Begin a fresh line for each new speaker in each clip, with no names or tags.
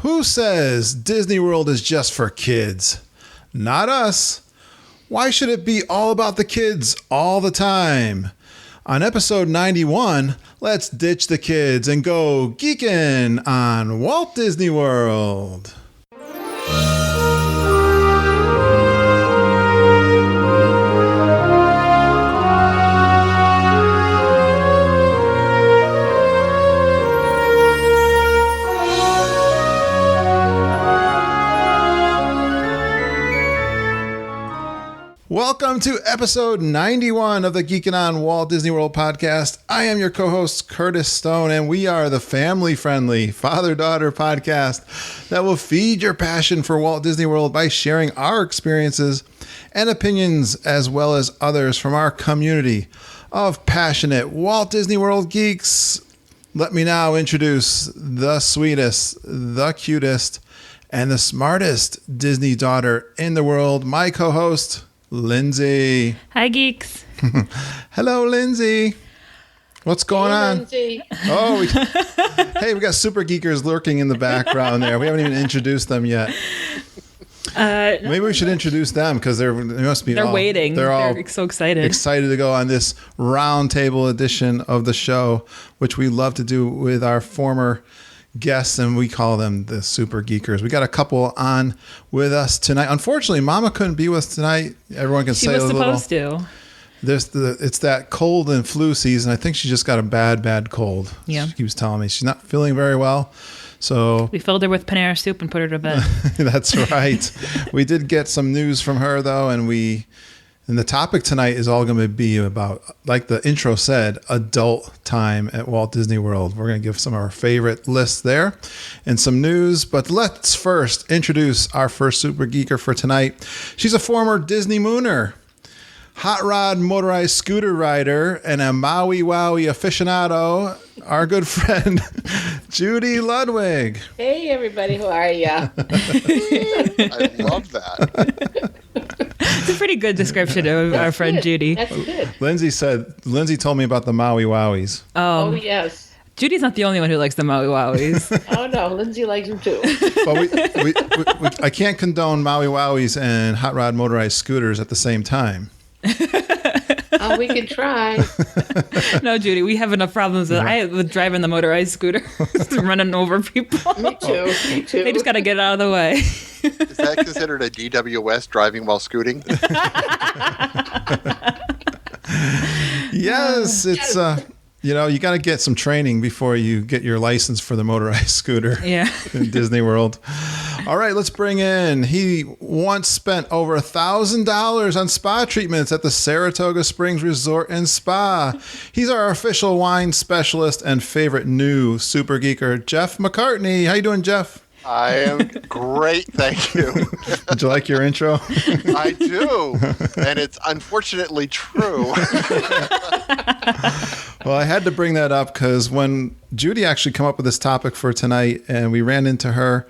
Who says Disney World is just for kids? Not us. Why should it be all about the kids all the time? On episode 91, let's ditch the kids and go geekin' on Walt Disney World. Welcome to episode 91 of the Geekin' on Walt Disney World podcast. I am your co-host, Curtis Stone, and we are the family-friendly father-daughter podcast that will feed your passion for Walt Disney World by sharing our experiences and opinions as well as others from our community of passionate Walt Disney World geeks. Let me now introduce the sweetest, the cutest, and the smartest Disney daughter in the world, my co-host, Lindsay.
Hi, geeks.
Hello, Lindsay. What's going on?
Lindsay.
Oh, we got Super Geekers lurking in the background there. We haven't even introduced them yet. Maybe we should introduce them because they must be.
They're waiting.
They're all
so excited.
Excited to go on this roundtable edition of the show, which we love to do with our former guests, and we call them the Super Geekers. We got a couple on with us tonight. Unfortunately, Mama couldn't be with us tonight. Everyone can say a little.
She was supposed
to. It's that cold and flu season. I think she just got a bad cold.
Yeah.
She keeps telling me she's not feeling very well. So
we filled her with Panera soup and put her to bed.
That's right. We did get some news from her though, and the topic tonight is all going to be about, like the intro said, adult time at Walt Disney World. We're going to give some of our favorite lists there and some news. But let's first introduce our first Super Geeker for tonight. She's a former Disney Mooner, hot rod motorized scooter rider, and a Maui Wowie aficionado, our good friend, Judy Ludwig.
Hey, everybody. How are ya?
I love that.
It's a pretty good description of our friend
good.
Judy.
That's good.
Lindsay told me about the Maui Wowies.
Oh, yes.
Judy's not the only one who likes the Maui Wowies.
Oh, no. Lindsay likes them, too.
But I can't condone Maui Wowies and hot rod motorized scooters at the same time.
Oh, we can try.
No, Judy, we have enough problems with driving the motorized scooter, running over people.
Me too.
They just got to get out of the way.
Is that considered a DWS, driving while scooting?
Yes, it's you got to get some training before you get your license for the motorized scooter.
Yeah.
In Disney World. All right, let's bring in. He once spent over $1,000 on spa treatments at the Saratoga Springs Resort and Spa. He's our official wine specialist and favorite new Super Geeker, Jeff McCartney. How you doing, Jeff?
I am great, thank you.
Did you like your intro?
I do, and it's unfortunately true.
Well, I had to bring that up because when Judy actually came up with this topic for tonight, and we ran into her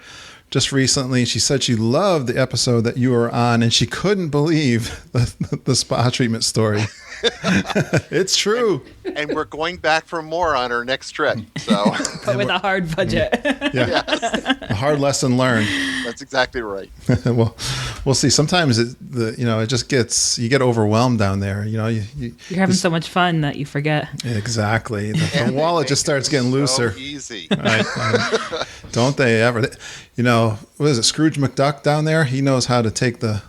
just recently, she said she loved the episode that you were on, and she couldn't believe the spa treatment story. It's true.
And we're going back for more on our next trip. So,
But with a hard budget.
Yeah,
yes,
a hard lesson learned.
that's exactly right.
Well, we'll see. Sometimes it just gets, you get overwhelmed down there. You're
having so much fun that you forget.
Exactly. The wallet just starts getting looser.
So easy.
Don't they ever? What is it? Scrooge McDuck down there? He knows how to take the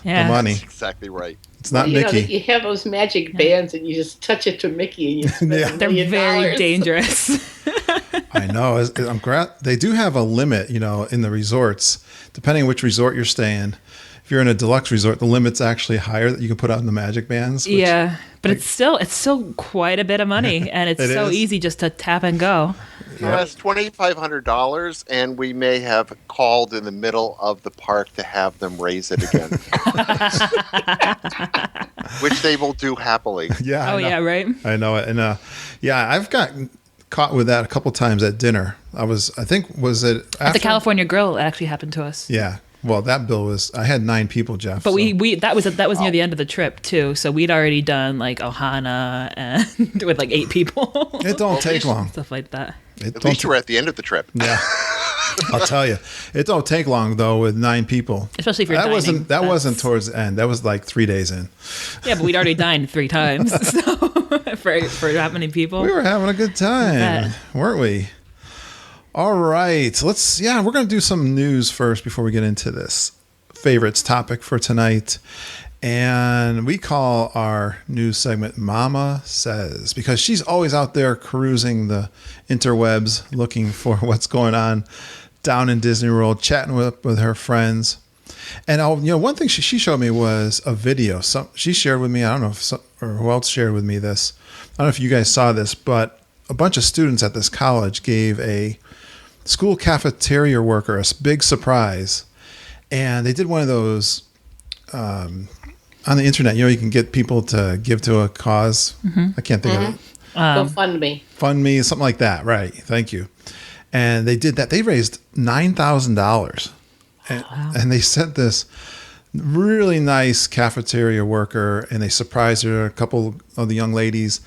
money.
That's exactly right.
It's not Mickey.
You have those magic bands and you just touch it to Mickey and you spend $1
They're
million.
very dangerous.
I know. I'm glad they do have a limit, in the resorts, depending on which resort you're staying. If you're in a deluxe resort, the limit's actually higher that you can put out in the magic bands.
Yeah, but it's still quite a bit of money, and it's so easy just to tap and go.
Yes, $2,500, and we may have called in the middle of the park to have them raise it again, which they will do happily.
Yeah.
Oh yeah, right.
I know it, and I've gotten caught with that a couple times at dinner. Was it after?
At the California Grill, it actually happened to us.
Yeah. Well, that bill was, I had 9 people, Jeff.
But we that was near the end of the trip too. So we'd already done like Ohana and with like 8 people.
It don't take long.
Stuff like that.
At least you were at the end of the trip.
Yeah. I'll tell you, it don't take long though with 9 people.
Especially if you're
that
dining.
Wasn't towards the end. That was like 3 days in.
Yeah, but we'd already dined 3 times, so for that many people.
We were having a good time, weren't we? All right, we're going to do some news first before we get into this favorites topic for tonight. And we call our news segment Mama Says, because she's always out there cruising the interwebs looking for what's going on down in Disney World, chatting with her friends. And one thing she showed me was a video. She shared with me, I don't know or who else shared with me this. I don't know if you guys saw this, but a bunch of students at this college gave a school cafeteria worker a big surprise. And they did one of those on the internet, you can get people to give to a cause. Mm-hmm. I can't think of it.
GoFundMe.
Fund me, something like that. Right. Thank you. And they did that. They raised $9,000. And they sent this really nice cafeteria worker, and they surprised her, a couple of the young ladies.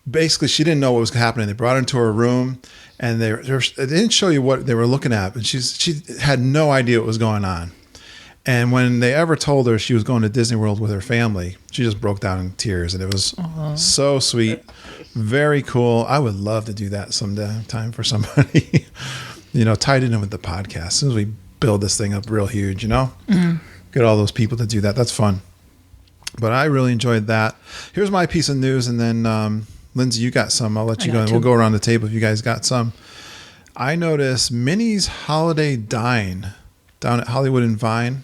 Basically, she didn't know what was happening. They brought her into her room, and they didn't show you what they were looking at, but she had no idea what was going on. And when they ever told her she was going to Disney World with her family, she just broke down in tears, and it was so sweet. Very cool. I would love to do that sometime for somebody, tied in with the podcast. As soon as we build this thing up real huge, get all those people to do that. That's fun. But I really enjoyed that. Here's my piece of news, and then Lindsay, you got some. I'll let you go, and we'll go around the table if you guys got some. I noticed Minnie's Holiday Dine down at Hollywood and Vine.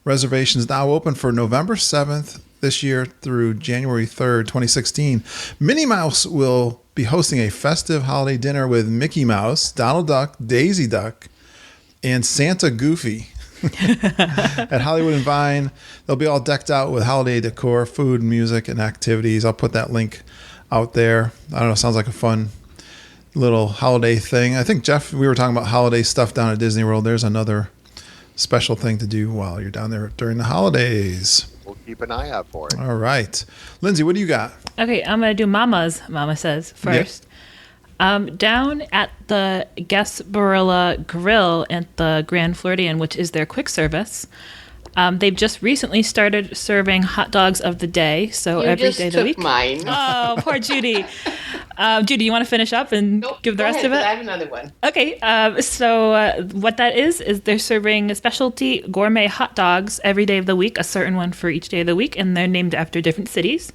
Reservations now open for November 7th this year through January 3rd, 2016. Minnie Mouse will be hosting a festive holiday dinner with Mickey Mouse, Donald Duck, Daisy Duck, and Santa Goofy at Hollywood and Vine. They'll be all decked out with holiday decor, food, music, and activities. I'll put that link out there. I don't know, sounds like a fun little holiday thing. I think, Jeff, we were talking about holiday stuff down at Disney World. There's another special thing to do while you're down there during the holidays.
We'll keep an eye out for it.
All right. Lindsay, what do you got?
Okay, I'm going to do Mama Says first. Yep. Down at the Gasparilla Grill at the Grand Floridian, which is their quick service, they've just recently started serving hot dogs of the day. So every day of the week.
Mine.
Oh, poor Judy. Judy, you want to finish up and give the rest of it?
I have another one.
Okay. So what that is they're serving specialty gourmet hot dogs every day of the week, a certain one for each day of the week, and they're named after different cities,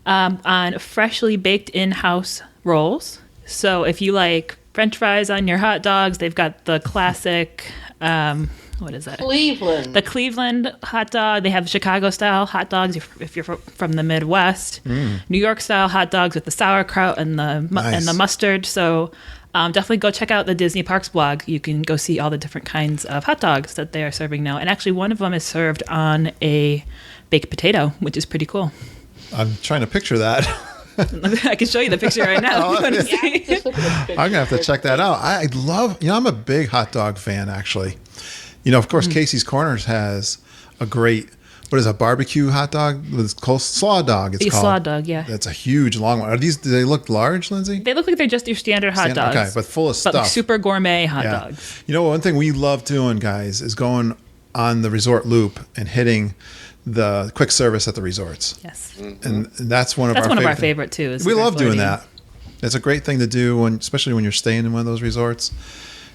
on freshly baked in-house rolls. So if you like French fries on your hot dogs, they've got the classic... what is that?
Cleveland.
The Cleveland hot dog. They have Chicago-style hot dogs if you're from the Midwest. New York-style hot dogs with the sauerkraut and the mustard. So definitely go check out the Disney Parks blog. You can go see all the different kinds of hot dogs that they are serving now. And actually, one of them is served on a baked potato, which is pretty cool.
I'm trying to picture that.
I can show you the picture right now. If you want to see.
I'm going to have to check that out. I love, I'm a big hot dog fan, actually. Of course, Casey's Corners has a great, what is a barbecue hot dog? It's called slaw dog. It's called
slaw dog, yeah.
That's a huge, long one. Do they look large, Lindsay?
They look like they're just your standard hot dogs.
Okay, but full of stuff.
But like super gourmet hot dogs.
One thing we love doing, guys, is going on the resort loop and hitting the quick service at the resorts.
Yes.
And that's one of our
favorite too.
We love doing that. It's a great thing to do, especially when you're staying in one of those resorts.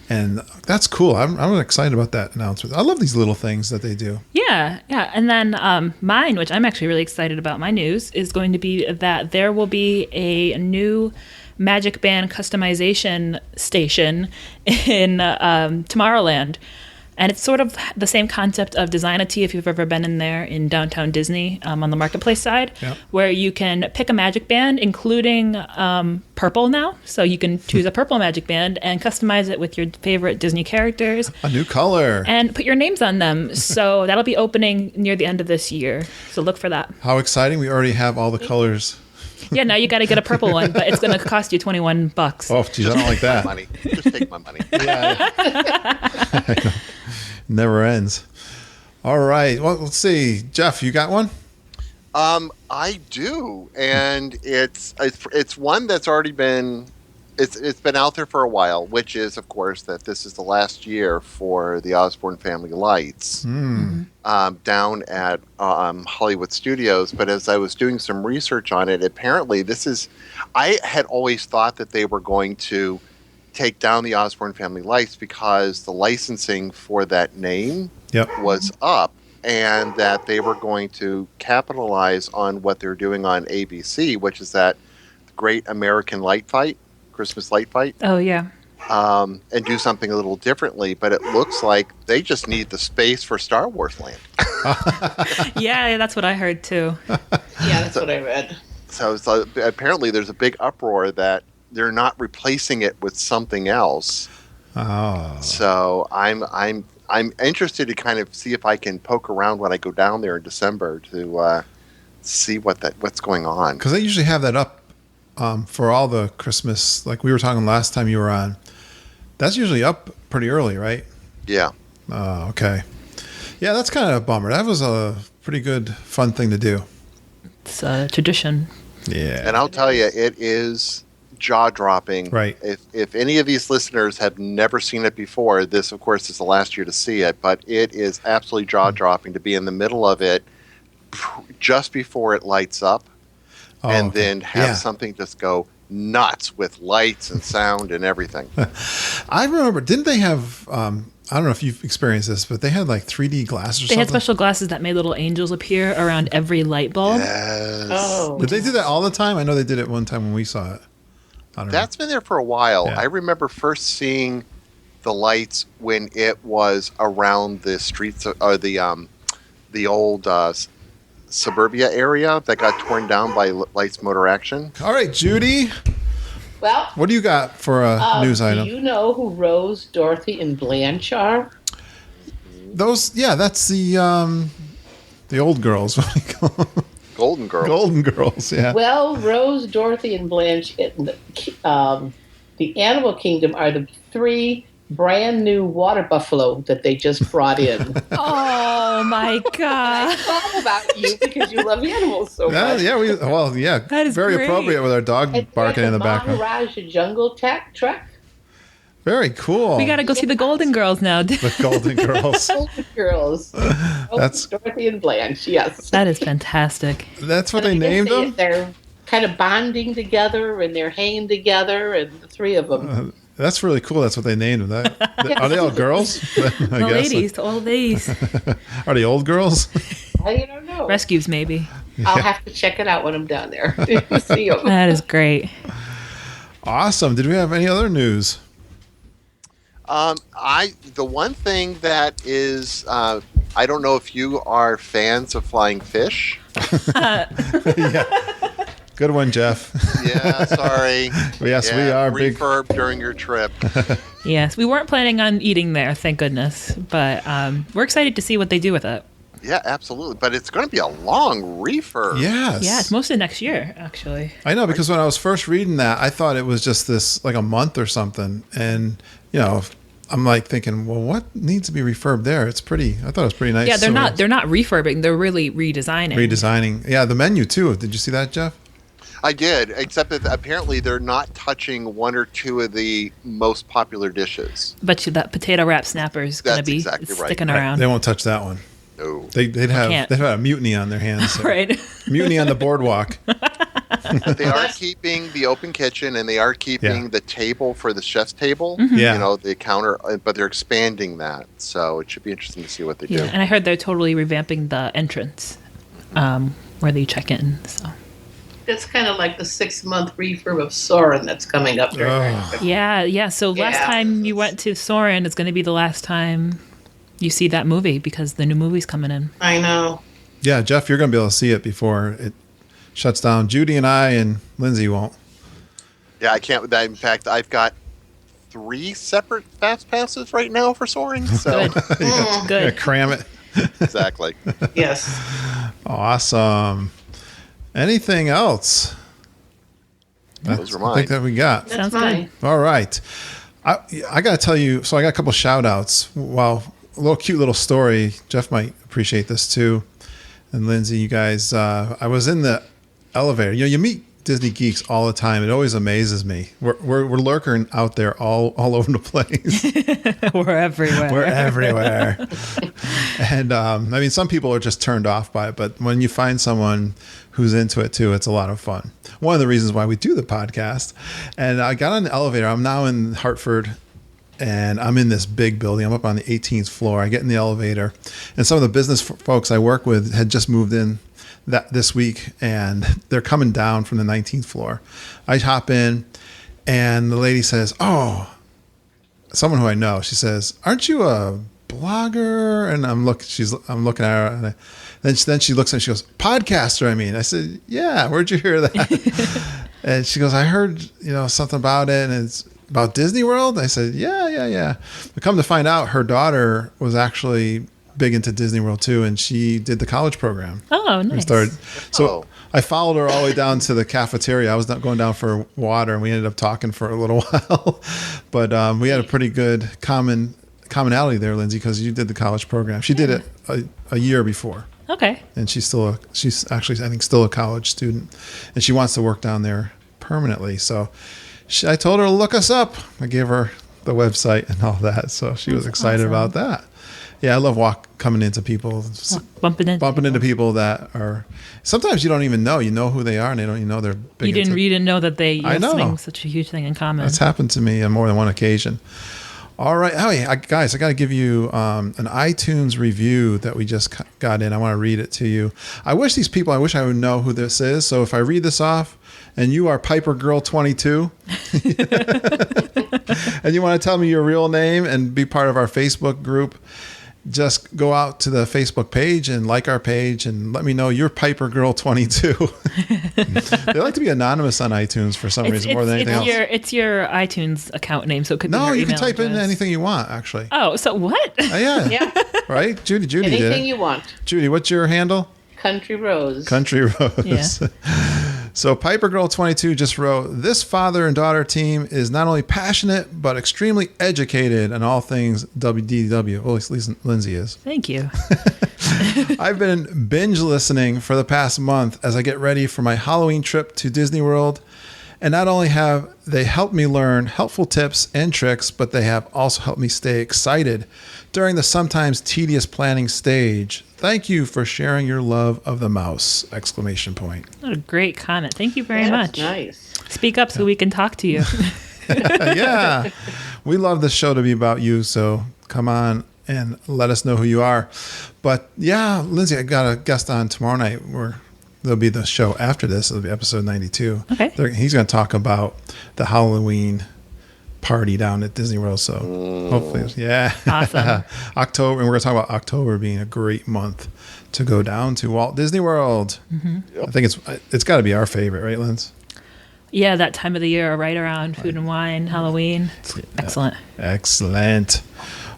And that's cool. I'm excited about that announcement. I love these little things that they do.
Yeah. And then mine, which I'm actually really excited about, my news, is going to be that there will be a new Magic Band customization station in Tomorrowland. And it's sort of the same concept of Design-A-Tee, if you've ever been in there in downtown Disney on the marketplace side, where you can pick a magic band, including purple now. So you can choose a purple magic band and customize it with your favorite Disney characters.
A new color.
And put your names on them. So that'll be opening near the end of this year. So look for that.
How exciting. We already have all the colors.
Yeah, now you got to get a purple one, but it's going to cost you $21.
Oh, geez, I don't like that.
Money. Just take my money.
Never ends. All right. Well, let's see. Jeff, you got one?
I do, and it's one that's already been It's been out there for a while, which is, of course, that this is the last year for the Osborne Family Lights down at Hollywood Studios. But as I was doing some research on it, apparently I had always thought that they were going to take down the Osborne Family Lights because the licensing for that name was up, and that they were going to capitalize on what they're doing on ABC, which is that Great American Light Fight. Christmas light fight.
Oh, yeah.
And do something a little differently, but it looks like they just need the space for Star Wars Land.
Yeah, that's what I heard too.
Yeah, that's what I read.
So apparently there's a big uproar that they're not replacing it with something else.
Oh.
So I'm interested to kind of see if I can poke around when I go down there in December to see what's going on.
Because they usually have that up for all the Christmas, like we were talking last time you were on. That's usually up pretty early, right?
Yeah.
Oh, okay. Yeah, that's kind of a bummer. That was a pretty good, fun thing to do.
It's a tradition.
Yeah.
And I'll tell you, it is jaw-dropping.
Right.
If any of these listeners have never seen it before, this, of course, is the last year to see it, but it is absolutely jaw-dropping to be in the middle of it just before it lights up. And then have something just go nuts with lights and sound and everything.
I remember, didn't they have, I don't know if you've experienced this, but they had like 3D glasses or something?
They had special glasses that made little angels appear around every light bulb.
Yes.
Oh.
Did they do that all the time? I know they did it one time when we saw it. I don't know.
That's been there for a while.
Yeah.
I remember first seeing the lights when it was around the streets, or the old suburbia area that got torn down by Lights Motor Action.
All right, Judy.
Well,
What do you got for a news item?
do you know who Rose, Dorothy, and Blanche are?
That's the old girls. What do you call them?
Golden Girls.
Golden Girls, yeah.
Well, Rose, Dorothy, and Blanche in the Animal Kingdom are the three brand new water buffalo that they just brought in.
Oh my God.
I thought about you because you love animals so much.
That is
very
great.
appropriate with our dog
It's
barking
like
in the background.
Maharaja Jungle Trek.
Very cool.
We got to go see the Golden Girls now.
the Golden Girls.
Golden Girls.
That's-
Dorothy and Blanche, yes.
That is fantastic.
That's what
And
they
I guess
named them?
They're kind of bonding together and they're hanging together, and the three of them.
That's really cool. That's what they named them. Are they all girls? I
The
guess.
ladies, the old ladies.
Are they old girls?
I don't know.
Rescues, maybe.
I'll have to check it out when I'm down there to see them.
That is great.
Awesome. Did we have any other news?
The one thing that is, I don't know if you are fans of flying fish.
Good one, Jeff.
Yeah, sorry.
Yes, we are big.
Refurb during your trip.
Yes, we weren't planning on eating there, thank goodness. But we're excited to see what they do with it.
Yeah, absolutely. But it's going to be a long refurb.
Yes.
Yeah, it's mostly next year, actually.
I know, because when I was first reading that, I thought it was just this, like a month or something. And, I'm like thinking, well, what needs to be refurbed there? I thought it was pretty nice.
Yeah, they're not refurbing, they're really redesigning.
Redesigning. Yeah, the menu too. Did you see that, Jeff?
I did, except that apparently they're not touching one or two of the most popular dishes.
Bet you that potato wrap snapper is going to
That's
be
exactly right.
sticking around.
They won't touch that one.
No.
They'd have a mutiny on their hands. So.
Right.
Mutiny on the boardwalk.
They are keeping the open kitchen, and they are keeping the table for the chef's table.
Mm-hmm.
Yeah.
The counter, but they're expanding that. So it should be interesting to see what they do.
Yeah, and I heard they're totally revamping the entrance where they check in. So.
It's kind of like the 6-month refurb of Soarin' that's coming up during
Yeah. So last
Yeah.
time you went to Soarin' is going to be the last time you see that movie because the new movie's coming in.
I know.
Yeah, Jeff, you're going to be able to see it before it shuts down. Judy and I and Lindsay won't.
Yeah, I can't. In fact, I've got 3 separate fast passes right now for Soaring. So
Good.
Yeah,
Good.
cram it.
exactly.
Yes.
Awesome. Anything else?
Those were
I
mine.
think that we got.
That's
Sounds
mine.
All right. I got to tell you, so I got a couple shout outs. Well, a little cute little story. Jeff might appreciate this too. And Lindsay, you guys, I was in the elevator. You meet Disney geeks all the time. It always amazes me. We're lurking out there all over the place.
We're everywhere.
We're everywhere. And I mean, some people are just turned off by it, but when you find someone who's into it too, it's a lot of fun. One of the reasons why we do the podcast. And I got on the elevator. I'm now in Hartford, and I'm in this big building. I'm up on the 18th floor. I get in the elevator, and some of the business folks I work with had just moved in this week, and they're coming down from the 19th floor. I hop in, and the lady says, "Oh," someone who I know. She says, "Aren't you a blogger?" And I'm looking at her, and then she looks at me. She goes, "Podcaster, I mean." I said, "Yeah, where'd you hear that?" And she goes, "I heard something about it, and it's about Disney World." I said, yeah. But come to find out, her daughter was actually big into Disney World too, and she did the college program.
Oh, nice.
So I followed her all the way down to the cafeteria. I was not going down for water, and we ended up talking for a little while. But we had a pretty good commonality there, Lindsay, because you did the college program. She did it a year before.
Okay.
And she's actually, I think, still a college student, and she wants to work down there permanently. So I told her to look us up. I gave her the website and all that, so she was excited about that. Yeah, I love coming into people, bumping into people that are. Sometimes you don't even know. You know who they are, and they don't even know they're big.
You didn't know that they
know
such a huge thing in common.
That's happened to me on more than one occasion. All right, guys, I got to give you an iTunes review that we just got in. I want to read it to you. I wish I would know who this is. So if I read this off, and you are Piper Girl 22, and you want to tell me your real name and be part of our Facebook group, just go out to the Facebook page and like our page and let me know you're Piper Girl 22. They like to be anonymous on iTunes for some reason more than anything else.
It's your iTunes account name, so it could be your email
you can type
address.
in anything you want, actually.
Oh, so what?
Yeah. Right? Judy did it.
Anything you want.
Judy, what's your handle?
Country Rose.
Country Rose.
Yeah.
So Piper Girl 22 just wrote, "This father and daughter team is not only passionate, but extremely educated on all things WDW. Well, at least Lindsay is.
Thank you.
I've been binge listening for the past month as I get ready for my Halloween trip to Disney World. And not only have they helped me learn helpful tips and tricks, but they have also helped me stay excited during the sometimes tedious planning stage. Thank you for sharing your love of the mouse! !
What a great comment. Thank you very much.
Nice.
Speak up so we can talk to you.
Yeah. We love this show to be about you, so come on and let us know who you are. But yeah, Lindsay, I got a guest on tomorrow night there'll be the show after this. It'll be episode 92.
Okay.
He's going to talk about the Halloween party down at Disney World. So hopefully, yeah.
Awesome.
October, and we're going to talk about October being a great month to go down to Walt Disney World. Mm-hmm. Yep. I think it's got to be our favorite, right, Linz?
Yeah, that time of the year, right around Food and Wine, Halloween. Excellent.
Excellent.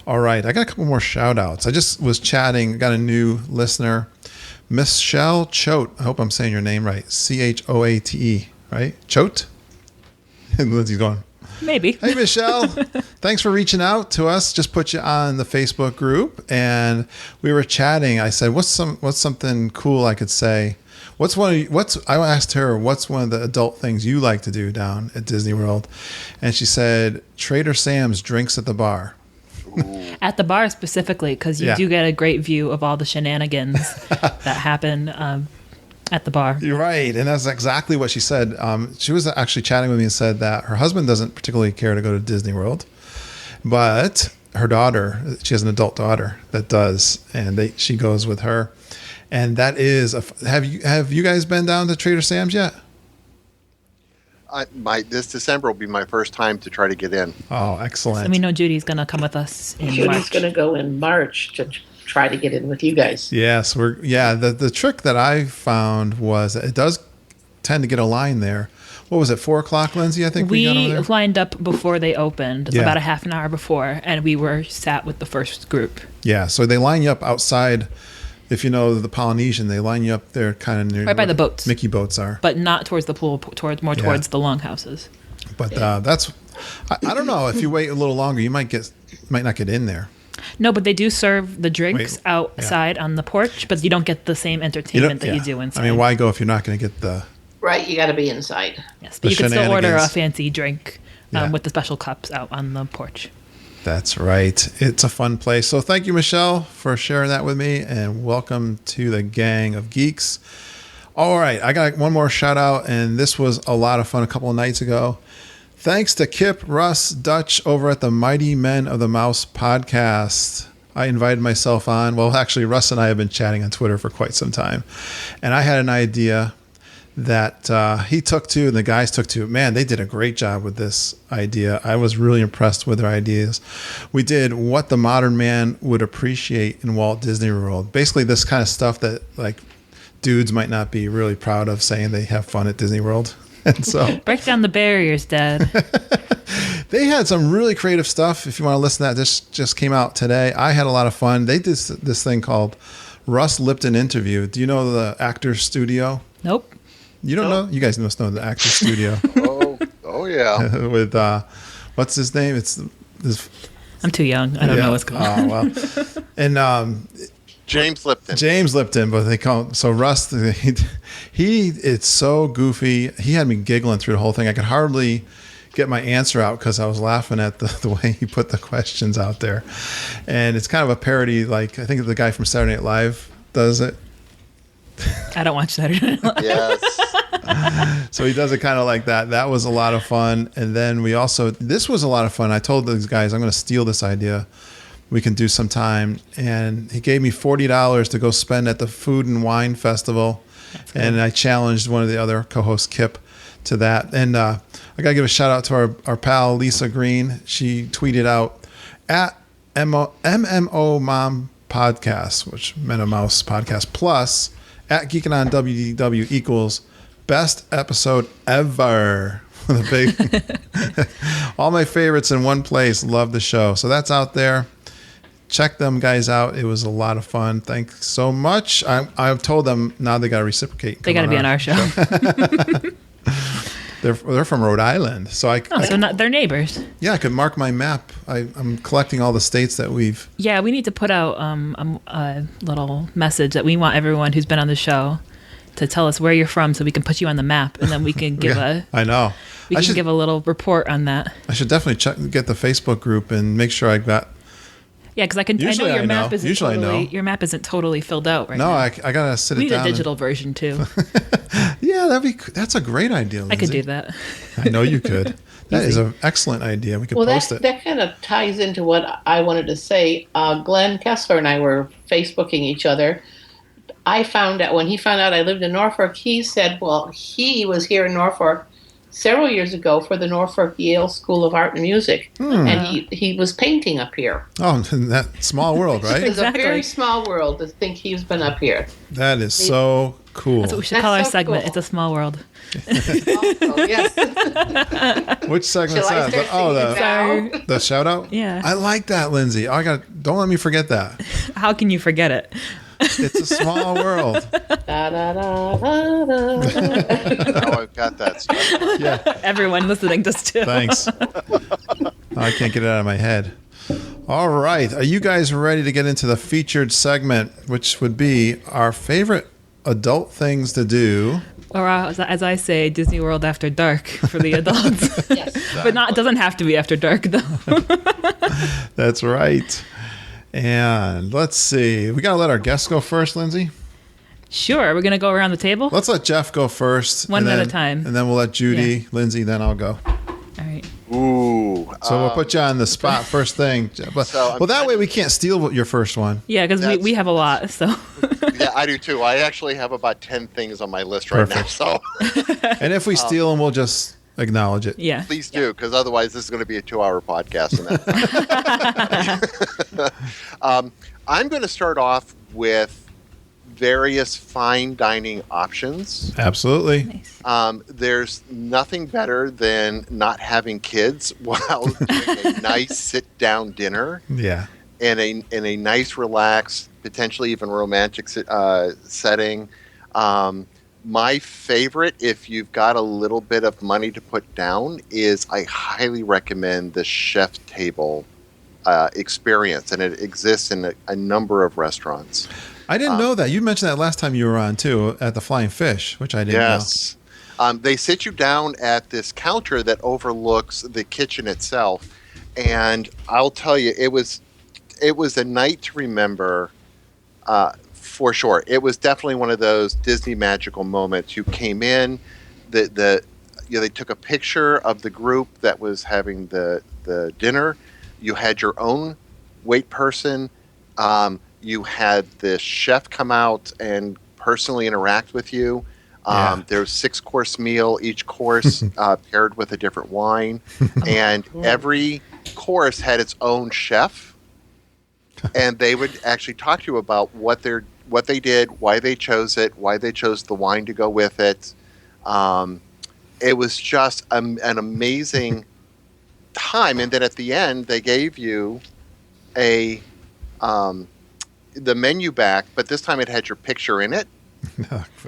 All right, I got a couple more shout outs. I just was chatting, got a new listener, Michelle Choate. I hope I'm saying your name right. Choate, right? Choate? And Lindsay's going,
maybe.
Hey, Michelle. Thanks for reaching out to us. Just put you on the Facebook group, and we were chatting. I said, what's something cool I could say? I asked her, what's one of the adult things you like to do down at Disney World? And she said, Trader Sam's drinks at the bar.
At the bar specifically, because you do get a great view of all the shenanigans that happen at the bar.
You're right. And that's exactly what she said. She was actually chatting with me and said that her husband doesn't particularly care to go to Disney World, but her daughter, she has an adult daughter that does, and she goes with her. And that is, have you guys been down to Trader Sam's yet?
This December will be my first time to try to get in.
Oh, excellent.
So we know Judy's going to come with us in March.
Judy's going to go in March to try to get in with you guys.
Yes, the trick that I found was that it does tend to get a line there. What was it, 4:00, Lindsay? I think we got over there.
Lined up before they opened, about a half an hour before, and we were sat with the first group.
Yeah, so they line you up outside. If you know the Polynesian, they line you up there kind of near
right by the boats.
Mickey boats are.
But not towards the pool, towards the longhouses.
But that's, I don't know, if you wait a little longer, you might not get in there.
No, but they do serve the drinks outside on the porch, but you don't get the same entertainment that you do inside.
I mean, why go if you're not going to get the
Right, you got to be inside.
Yes,
The
but you can still order a
shenanigans.
fancy drink
Yeah.
with the special cups out on the porch.
That's right. It's a fun place. So thank you, Michelle, for sharing that with me, and welcome to the gang of geeks. All right, I got one more shout out, and this was a lot of fun a couple of nights ago. Thanks to Kip, Russ, Dutch over at the Mighty Men of the Mouse podcast. I invited myself on. Well, actually, Russ and I have been chatting on Twitter for quite some time, and I had an idea that he took to, and the guys took to. Man, they did a great job with this idea. I was really impressed with their ideas. We did what the modern man would appreciate in Walt Disney World. Basically, this kind of stuff that like dudes might not be really proud of saying they have fun at Disney World. And so
Break down the barriers, Dad.
they had some really creative stuff. If you want to listen to that, this just came out today. I had a lot of fun. They did this thing called Russ Lipton Interview. Do you know the Actors Studio?
Nope.
You don't know? You guys must know the Actors Studio.
Oh yeah.
With what's his name? It's this.
I'm too young. I don't know what's going on.
Oh well, and
James Lipton.
James Lipton, but they call him, so Russ. He it's so goofy. He had me giggling through the whole thing. I could hardly get my answer out because I was laughing at the way he put the questions out there, and it's kind of a parody. Like I think the guy from Saturday Night Live does it.
I don't watch Saturday Night Live.
Yes.
So he does it kind of like that. That was a lot of fun. And then this was a lot of fun. I told these guys, I'm going to steal this idea. We can do some time. And he gave me $40 to go spend at the Food and Wine Festival. And I challenged one of the other co-hosts, Kip, to that. And I got to give a shout out to our pal, Lisa Green. She tweeted out at MMO Mom Podcast, which Men of Mouse Podcast Plus, at Geekin on WDW equals best episode ever. With a big all my favorites in one place. Love the show. So that's out there. Check them guys out. It was a lot of fun. Thanks so much. I've told them now they got to reciprocate.
They got to be on our show.
They're from Rhode Island, so
They're neighbors.
Yeah, I could mark my map. I'm collecting all the states that we've.
Yeah, we need to put out a little message that we want everyone who's been on the show to tell us where you're from, so we can put you on the map, and then we can give
I know.
We can give a little report on that.
I should definitely get the Facebook group and make sure I got.
Yeah, because I know your map isn't your map isn't totally filled out right now.
No, I gotta sit it down.
We need a digital version too.
Yeah, that's a great idea, Lindsay.
I could do that.
I know you could. That is an excellent idea. We could post it.
That kind of ties into what I wanted to say. Glenn Kessler and I were Facebooking each other. I found out when he found out I lived in Norfolk, he said, well, he was here in Norfolk several years ago for the Norfolk Yale School of Art and Music, and he was painting up here.
Oh, that small world, right?
It's a very small world to think he's been up here.
That is so cool.
That's what we should call our segment. Cool. It's a small world.
Yes.
Which segment's that? The shout out?
Yeah.
I like that, Lindsay. Don't let me forget that.
How can you forget it?
It's a small world.
Da, da, da, da, da.
Now I've got that stuff.
Yeah.
Everyone listening does too.
Thanks. I can't get it out of my head. All right. Are you guys ready to get into the featured segment, which would be our favorite adult things to do?
Or as I say, Disney World after dark for the adults.
Yes.
But it doesn't have to be after dark, though.
That's right. And let's see. We got to let our guests go first, Lindsay.
Sure. We're going to go around the table?
Let's let Jeff go first.
One at a time.
And then we'll let Judy, Lindsay, then I'll go.
All right.
Ooh.
So we'll put you on the spot first thing. But, that way we can't steal your first one.
Yeah, because we have a lot. So.
Yeah, I do too. I actually have about 10 things on my list right now. So.
And if we steal them, we'll just acknowledge it.
Yeah.
Please do, because otherwise this is going to be a 2-hour podcast. I'm going to start off with various fine dining options.
Absolutely.
Nice.
There's nothing better than not having kids while doing a nice sit-down dinner.
Yeah.
In a nice, relaxed, potentially even romantic setting. My favorite, if you've got a little bit of money to put down, is I highly recommend the chef table experience, and it exists in a number of restaurants.
I didn't know that. You mentioned that last time you were on, too, at the Flying Fish, which I didn't know.
They sit you down at this counter that overlooks the kitchen itself, and I'll tell you, it was a night to remember, for sure. It was definitely one of those Disney magical moments. You came in, they took a picture of the group that was having the dinner. You had your own wait person. You had the chef come out and personally interact with you. There's 6-course meal, each course paired with a different wine, and every course had its own chef, and they would actually talk to you about what they did, why they chose it, why they chose the wine to go with it. It was just an amazing time, and then at the end they gave you the menu back, but this time it had your picture in it.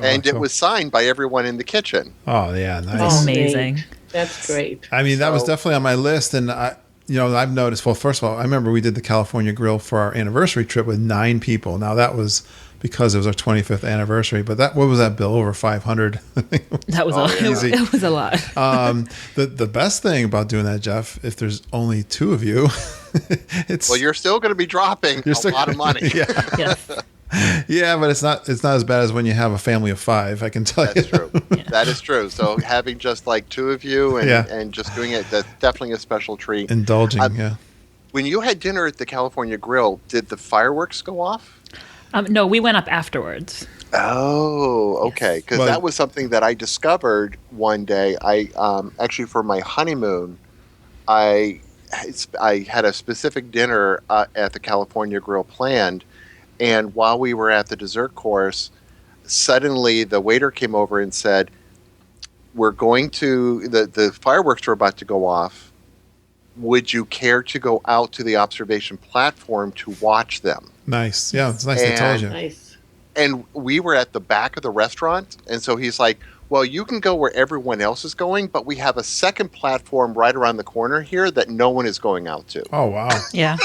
And it was signed by everyone in the kitchen.
Oh yeah, nice.
Oh, amazing.
That's great.
I mean, that was definitely on my list, and I've noticed. Well, first of all, I remember we did the California Grill for our anniversary trip with 9 people. Now that was because it was our 25th anniversary, but what was that bill? Over 500.
That was easy. It was a lot.
The best thing about doing that, Jeff, if there's only 2 of you,
you're still going to be dropping a lot of money.
Yeah.
Yes.
Yeah, but it's not as bad as when you have a family of 5. I can tell you.
That's true. Yeah. That is true. So having just like 2 of you and just doing it, that's definitely a special treat.
Indulging, yeah.
When you had dinner at the California Grill, did the fireworks go off?
No, we went up afterwards.
Oh, okay. Because that was something that I discovered one day. I actually, for my honeymoon, I had a specific dinner at the California Grill planned. And while we were at the dessert course, suddenly the waiter came over and said, we're going to, the fireworks are about to go off. Would you care to go out to the observation platform to watch them?
Nice. Yeah, it's nice they told you.
Nice.
And we were at the back of the restaurant. And so he's like, well, you can go where everyone else is going, but we have a second platform right around the corner here that no one is going out to.
Oh, wow.
Yeah.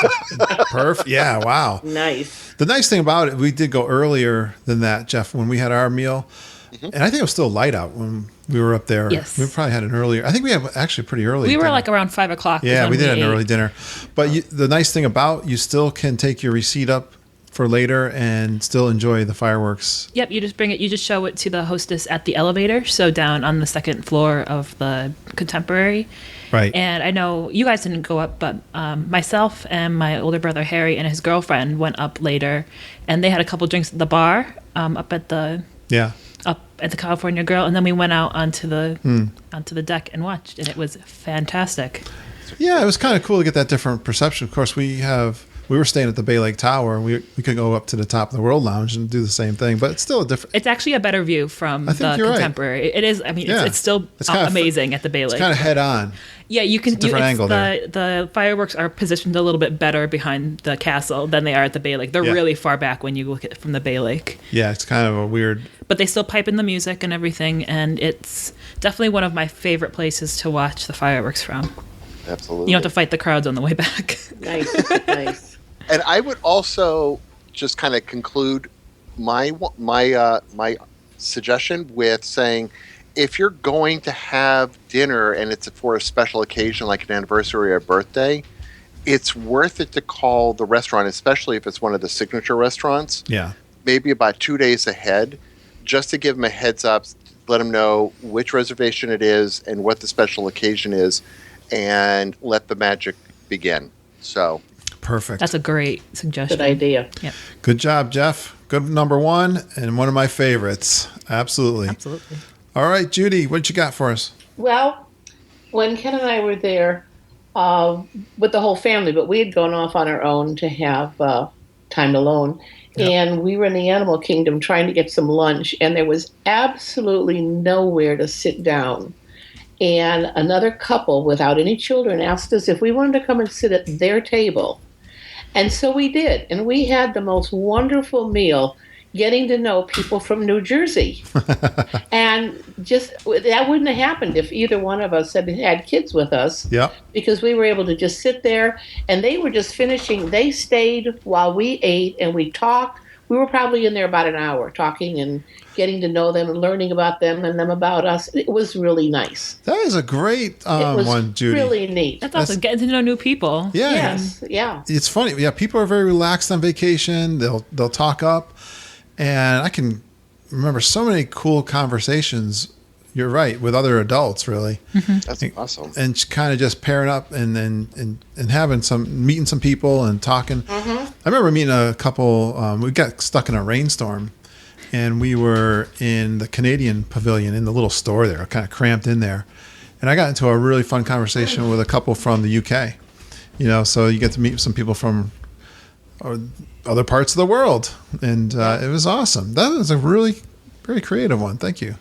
Perfect. Yeah, wow.
Nice.
The nice thing about it, we did go earlier than that, Jeff, when we had our meal. Mm-hmm. And I think it was still light out when we were up there.
Yes.
We probably had an earlier. I think we had actually pretty early.
We were
dinner.
like around 5 o'clock.
Yeah, we did an early dinner. But the nice thing about you still can take your receipt up for later and still enjoy the fireworks.
Yep, you just bring it. You just show it to the hostess at the elevator, so down on the 2nd floor of the Contemporary.
Right.
And I know you guys didn't go up, but myself and my older brother Harry and his girlfriend went up later, and they had a couple drinks at the bar up at the California Grill, and then we went out onto the deck and watched, and it was fantastic.
Yeah, it was kind of cool to get that different perception. Of course, we were staying at the Bay Lake Tower, and we could go up to the top of the World Lounge and do the same thing, but it's still a different.
It's actually a better view from the Contemporary. Right. It is. I mean, it's still amazing at the Bay Lake.
It's kind of head on.
Yeah, you can.
Different angle there.
The fireworks are positioned a little bit better behind the castle than they are at the Bay Lake. They're really far back when you look at it from the Bay Lake.
Yeah, it's kind of a weird.
But they still pipe in the music and everything, and it's definitely one of my favorite places to watch the fireworks from.
Absolutely.
You don't have to fight the crowds on the way back.
Nice, nice.
And I would also just kind of conclude my suggestion with saying, if you're going to have dinner and it's for a special occasion like an anniversary or a birthday, it's worth it to call the restaurant, especially if it's one of the signature restaurants.
Yeah.
Maybe about 2 days ahead, just to give them a heads up, let them know which reservation it is and what the special occasion is, and let the magic begin. So.
Perfect.
That's a great suggestion.
Good idea.
Yep.
Good job, Jeff. Good number 1 and one of my favorites. Absolutely.
Absolutely.
All right, Judy, what you got for us?
Well, when Ken and I were there with the whole family, but we had gone off on our own to have time alone. Yep. And we were in the animal kingdom trying to get some lunch, and there was absolutely nowhere to sit down. And another couple without any children asked us if we wanted to come and sit at their table. And so we did. And we had the most wonderful meal, getting to know people from New Jersey. And just that wouldn't have happened if either one of us had kids with us.
Yeah.
Because we were able to just sit there, and they were just finishing. They stayed while we ate, and we talked. we were probably in there about an hour talking and getting to know them and learning about them and them about us. It was really nice.
That is a great
It was
one, Judy.
really neat.
That's awesome. Getting to know new people.
Yeah.
Yes, yeah.
It's funny. Yeah, people are very relaxed on vacation. They'll talk up, and I can remember so many cool conversations. You're right, with other adults, really.
That's awesome.
And kind of just pairing up and having meeting some people and talking. I remember meeting a couple. We got stuck in a rainstorm, and we were in the Canadian pavilion in the little store there, kind of cramped in there. And I got into a really fun conversation with a couple from the UK. So you get to meet some people from other parts of the world, and it was awesome. That was a really very creative one. Thank you.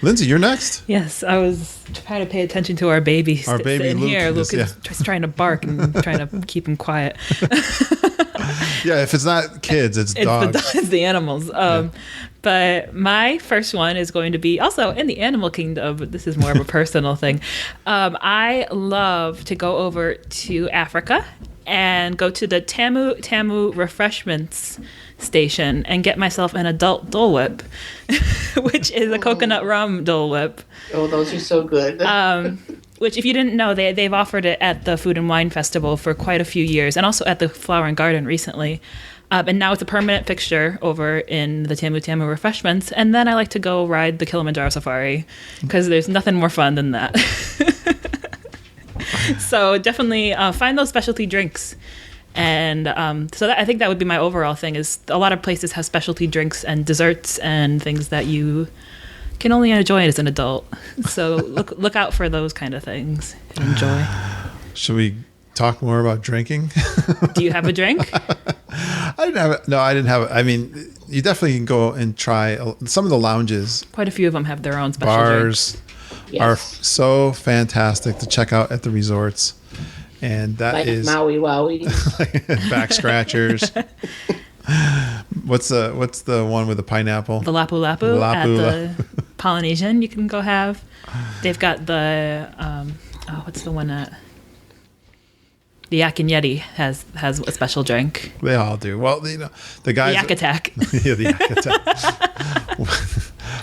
Lindsay, you're next.
Yes, I was trying to pay attention to our baby.
Our baby
sitting
Luke
here.
is-
Luke is just trying to bark and trying to keep him quiet.
Yeah, if it's not kids, it's dogs.
It's the animals. But my first one is going to be also in the animal kingdom, but this is more of a personal thing. I love to go over to Africa and go to the Tamu refreshments station and get myself an adult Dole Whip, which is a coconut rum Dole Whip.
Oh, those are so good.
Which, if you didn't know, they've offered it at the Food and Wine Festival for quite a few years, and also at the Flower and Garden recently. And now it's a permanent fixture over in the Tamu refreshments. And then I like to go ride the Kilimanjaro Safari because there's nothing more fun than that. So definitely find those specialty drinks. And I think that would be my overall thing is a lot of places have specialty drinks and desserts and things that you can only enjoy as an adult. So look out for those kind of things and enjoy.
Should we talk more about drinking?
Do you have a drink?
I didn't have it. No, I didn't have it. I mean, you definitely can go and try some of the lounges.
Quite a few of them have their own special
Bars
drinks.
are
Yes.
so fantastic to check out at the resorts. And that
Like
is
Maui Wowie.
back scratchers. What's the one with the pineapple?
The Lapu Lapu at the Polynesian you can go have. They've got the what's the one at the Yak and Yeti has a special drink.
They all do. Well, the guys.
Yak Attack.
Yeah, the Yak Attack.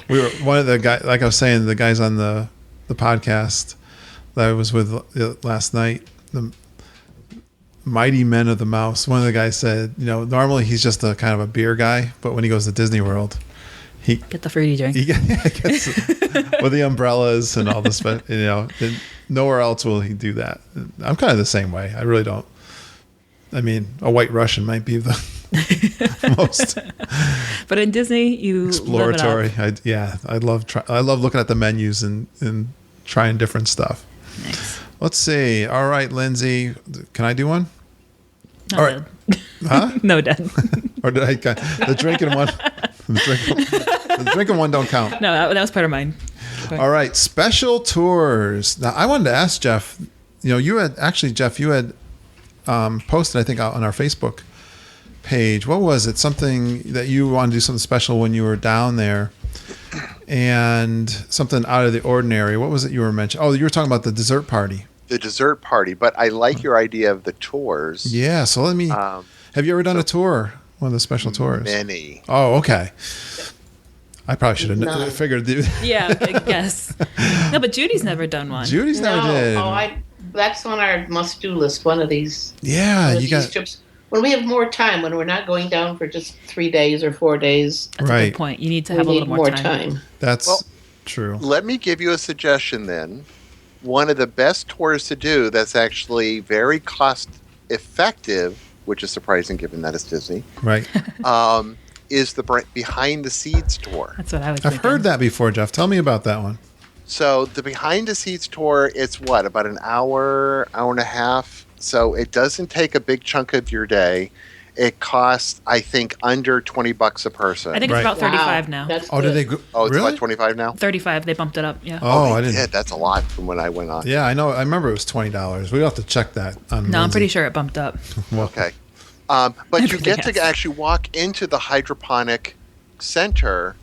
We were one of the guys. Like I was saying, the guys on the podcast that I was with last night. The Mighty Men of the Mouse. One of the guys said, normally he's just a kind of a beer guy, but when he goes to Disney World, he
Get the fruity drink.
gets with the umbrellas and all this. But and nowhere else will he do that. I'm kind of the same way. I really don't. I mean, a White Russian might be the most
But in Disney, you
exploratory.
live it up.
I love looking at the menus and trying different stuff.
Nice.
Let's see. All right, Lindsay, can I do one?
Not
All right.
dead.
Huh?
No dead.
Or did I? The drinking one. The drinking one don't count.
No, that was part of mine.
All right, special tours. Now, I wanted to ask Jeff. You had posted, I think, out on our Facebook page. What was it? Something that you wanted to do something special when you were down there, and something out of the ordinary. What was it you were mentioning? Oh, you were talking about the dessert party.
The dessert party, but I like your idea of the tours.
Yeah. So let me. Have you ever done a tour? One of the special tours?
Many.
Oh, okay. I probably should have
None.
figured.
Yeah, I guess. No, but Judy's never done one.
Judy's never did.
That's on our must-do list. One of these.
Yeah,
one of
you
these
got
trips. When we have more time, when we're not going down for just 3 days or 4 days,
That's a
right.
good point. You need to
we
have a
need
little
more
time.
time.
That's
Well,
true.
Let me give you a suggestion then. One of the best tours to do that's actually very cost effective, which is surprising given that it's Disney,
Right.
is the Behind the Scenes tour.
That's what I was
I've
thinking.
heard that before, Jeff. Tell me about that one.
So the Behind the Scenes tour, it's about an hour and a half. So it doesn't take a big chunk of your day. It costs, I think, under $20 a person.
I think it's
Right.
about 35 now.
That's
Oh, did
good.
they go?
Oh, it's
really?
about 25 now?
35, they bumped it up. Yeah.
Oh,
they
I didn't.
did. That's a lot from when I went on.
Yeah, I know. I remember it was $20. We'll have to check that.
No, I'm pretty sure it bumped up.
Okay. But you
Everything
get to
has.
actually walk into the hydroponic center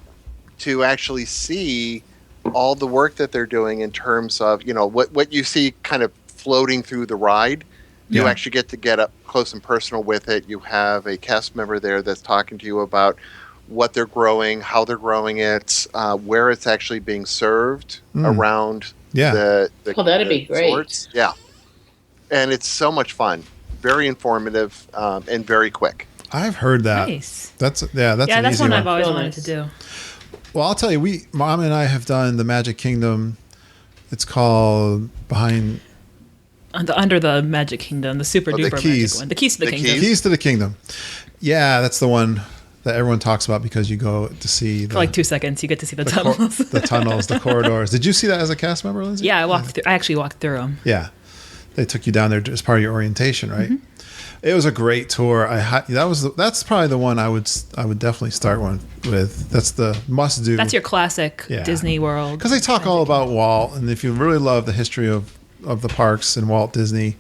to actually see all the work that they're doing in terms of, what you see kind of floating through the ride You actually get to get up close and personal with it. You have a cast member there that's talking to you about what they're growing, how they're growing it, where it's actually being served around the
that'd be great.
sorts. Yeah. And it's so much fun. Very informative and very quick.
I've heard that.
Nice.
That's an easy
one
one.
I've always
Real
wanted
nice.
to do.
Well, I'll tell you, Mom and I have done the Magic Kingdom. It's called
Under the Magic Kingdom, the super duper
keys.
magic one. The keys to the kingdom.
Keys to the Kingdom. Yeah, that's the one that everyone talks about because you go to see
For like 2 seconds, you get to see the tunnels.
the tunnels, the corridors. Did you see that as a cast member, Lindsay?
Yeah, I actually walked through them.
Yeah, they took you down there as part of your orientation, right?
Mm-hmm.
It was a great tour. That's probably the one I would definitely start one with. That's the must do.
That's your classic Disney World.
Because they talk all about Walt, and if you really love the history of the parks and Walt Disney,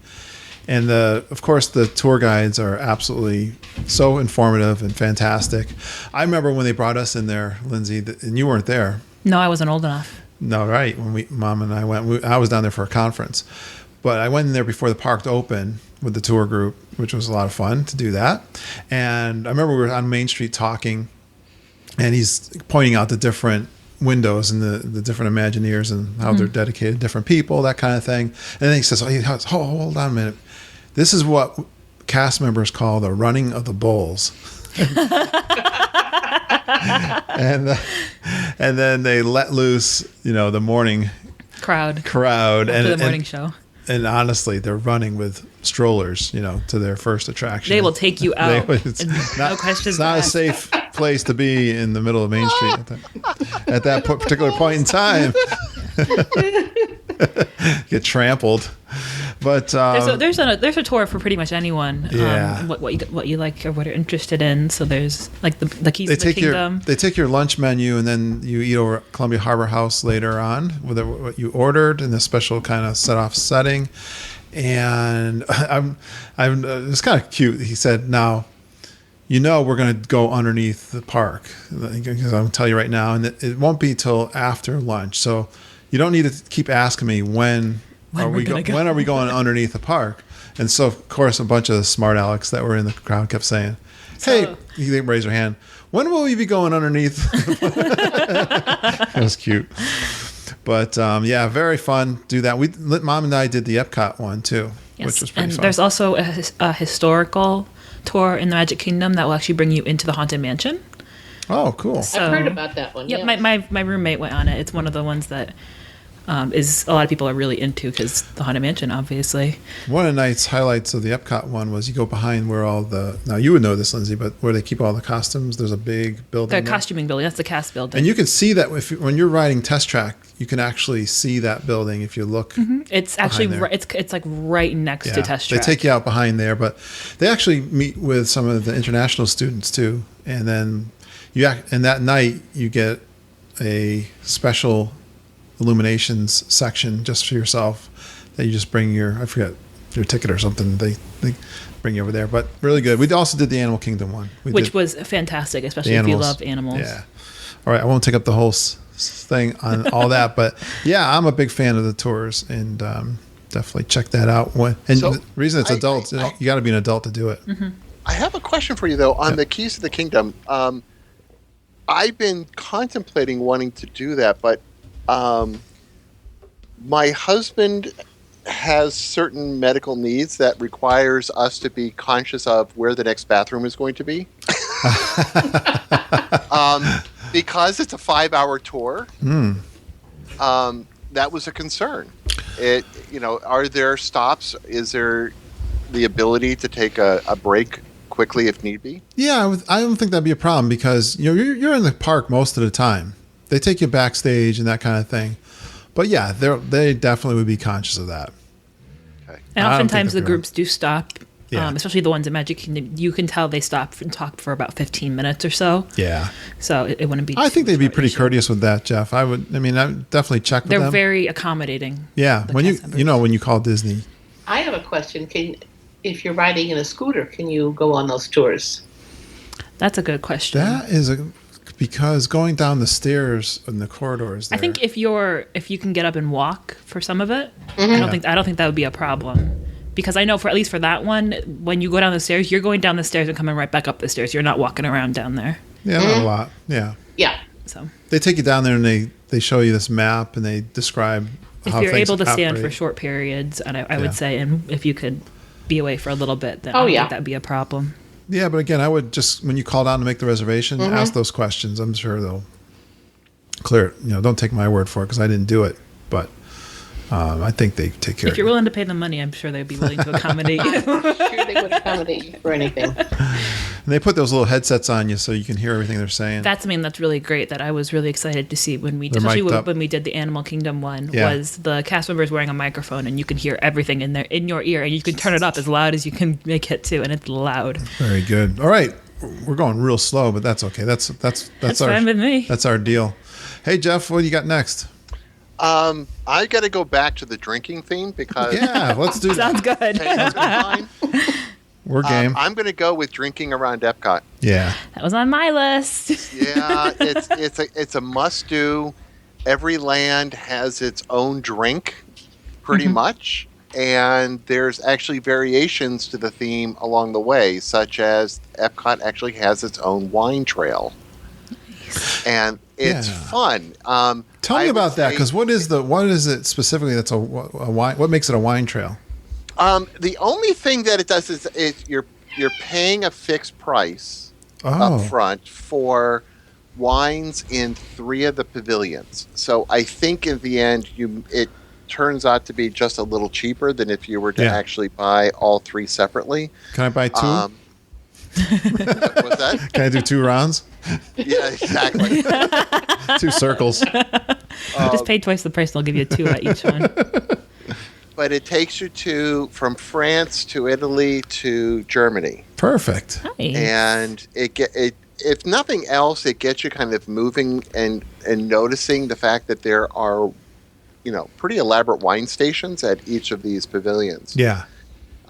and of course the tour guides are absolutely so informative and fantastic. I remember when they brought us in there, Lindsay, and you weren't there.
No, I wasn't old enough.
No, right. When Mom and I went, I was down there for a conference, but I went in there before the park opened with the tour group, which was a lot of fun to do that. And I remember we were on Main Street talking, and he's pointing out the different windows and the different Imagineers and how they're dedicated to different people, that kind of thing. And then he says, hold on a minute. This is what cast members call the running of the bulls. and then they let loose, the morning
Crowd.
and
the morning show.
And honestly, they're running with strollers, to their first attraction.
They will take you out.
No questions. It's not a safe place to be in the middle of Main Street at that particular point in time. Get trampled. But
there's a tour for pretty much anyone.
Yeah.
What you like or what you're interested in. So there's like the keys to the kingdom.
They take your lunch menu, and then you eat over at Columbia Harbor House later on with what you ordered in a special kind of set-off setting. And it's kind of cute. He said, "Now, we're going to go underneath the park, because I'm tell you right now, and it won't be till after lunch. So you don't need to keep asking me when are we going underneath the park." And so, of course, a bunch of the smart Alecs that were in the crowd kept saying, "Hey," they raise their hand, "when will we be going underneath?" It was cute. But very fun. Do that. Mom and I did the Epcot one too, which was pretty fun.
There's also a historical tour in the Magic Kingdom that will actually bring you into the Haunted Mansion.
Oh, cool.
So,
I've heard about that one.
Yeah, my roommate went on it. It's one of the ones that is a lot of people are really into because the Haunted Mansion, obviously.
One of the night's highlights of the Epcot one was you go behind where now you would know this, Lindsay, but where they keep all the costumes. There's a big building.
The costuming building. That's the cast building.
And you can see that when you're riding Test Track, you can actually see that building if you look.
Mm-hmm. It's actually it's like right next to Test Track.
They take you out behind there, but they actually meet with some of the international students too. And then that night you get a special illuminations section just for yourself that you just bring your ticket or something. They bring you over there, but really good. We also did the Animal Kingdom one,
which was fantastic, especially if you love animals.
Yeah. All right, I won't take up the whole thing on all that, but yeah, I'm a big fan of the tours, and definitely check that out. The reason it's adults, you got to be an adult to do it.
Mm-hmm.
I have a question for you though on the Keys to the Kingdom. I've been contemplating wanting to do that, but my husband has certain medical needs that requires us to be conscious of where the next bathroom is going to be. Because it's a 5-hour tour, that was a concern. Are there stops? Is there the ability to take a break quickly if need be?
Yeah, I don't think that'd be a problem because you're in the park most of the time. They take you backstage and that kind of thing. But yeah, they definitely would be conscious of that.
Okay.
And oftentimes the groups do stop,
Yeah.
especially the ones at Magic Kingdom. You can tell they stop and talk for about 15 minutes or so.
Yeah.
So it wouldn't be.
I think they'd be pretty courteous with that, Jeff. I would definitely check with them.
They're very accommodating.
Yeah. When you call Disney.
I have a question. If you're riding in a scooter, can you go on those tours?
That's a good question.
That is because going down the stairs in the corridors there,
I think if you can get up and walk for some of it, I don't think that would be a problem. because I know for at least for that one, when you go down the stairs, you're going down the stairs and coming right back up the stairs. You're not walking around down there.
Yeah, not a lot. Yeah.
Yeah.
So
They take you down there and they show you this map and they describe
if
how
you're
things
able to stand
operate.
for short periods, and I
Yeah.
would say, and if you could be away for a little bit, then
Oh,
I don't
yeah.
think that'd be a problem.
Yeah, but again, I would just, when you call down to make the reservation, ask those questions. I'm sure they'll clear it. Don't take my word for it because I didn't do it. But I think they take care
If
of
you're
it.
willing to pay the money, I'm sure they'd be willing to accommodate you.
Sure, they would accommodate you for anything.
And they put those little headsets on you so you can hear everything they're saying.
That's that's really great that I was really excited to see when we,
They're
especially
mic'd up.
when we did the Animal Kingdom one,
Yeah.
was the cast members wearing a microphone and you can hear everything in your ear, and you can turn it up as loud as you can make it too, and it's loud.
Very good. All right. We're going real slow, but that's okay. That's
That's
our
fine with me.
That's our deal. Hey Jeff, what do you got next?
I got to go back to the drinking theme because
Yeah, let's do that.
Sounds good.
tastes are fine.
We're game.
I'm going to go with drinking around Epcot.
Yeah.
That was on my list.
Yeah, it's a must do. Every land has its own drink, pretty much, and there's actually variations to the theme along the way, such as Epcot actually has its own wine trail, and it's
Yeah.
fun.
Tell me
I
about
would
that,
say-
because what is it specifically that's a wine? What makes it a wine trail?
The only thing that it does is you're paying a fixed price
Oh,
up front for wines in 3 of the pavilions. So I think in the end it turns out to be just a little cheaper than if you were to
Yeah.
actually buy all 3 separately.
can I buy 2?
What's that?
Can I do 2 rounds?
Yeah, exactly.
2 circles.
Just pay twice the price, they'll give you 2 at each one.
But it takes you from France to Italy to Germany.
Perfect.
Nice.
And if nothing else, it gets you kind of moving and noticing the fact that there are, pretty elaborate wine stations at each of these pavilions.
Yeah.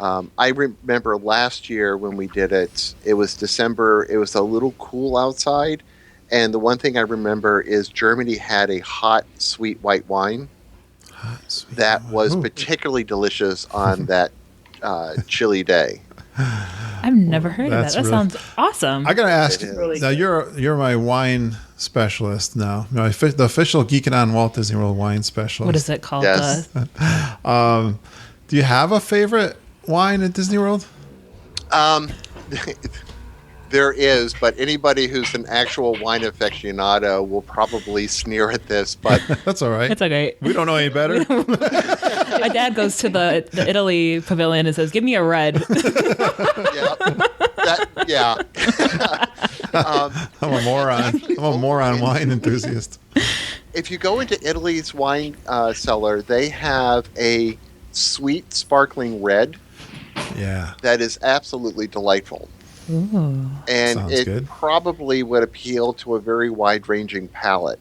I remember last year when we did it, it was December, it was a little cool outside. And the one thing I remember is Germany had a hot, sweet white wine
Sweet.
that was
Ooh.
particularly delicious on that chilly day.
I've never heard of that.
That's
That
really-
sounds awesome.
I gotta ask
It
you.
is.
Really
Now
good.
you're my wine specialist now. No, the official Geekin' on Walt Disney World wine specialist.
What is it called?
Yes.
Do you have a favorite wine at Disney World?
There is, but anybody who's an actual wine aficionado will probably sneer at this. But
That's all right.
It's okay.
We don't know any better.
My dad goes to the Italy pavilion and says, "Give me a red."
yeah,
I'm a moron. I'm a moron wine enthusiast.
if you go into Italy's wine cellar, they have a sweet sparkling red
Yeah.
that is absolutely delightful.
Ooh.
And
Sounds
it
good.
probably would appeal to a very wide-ranging palate.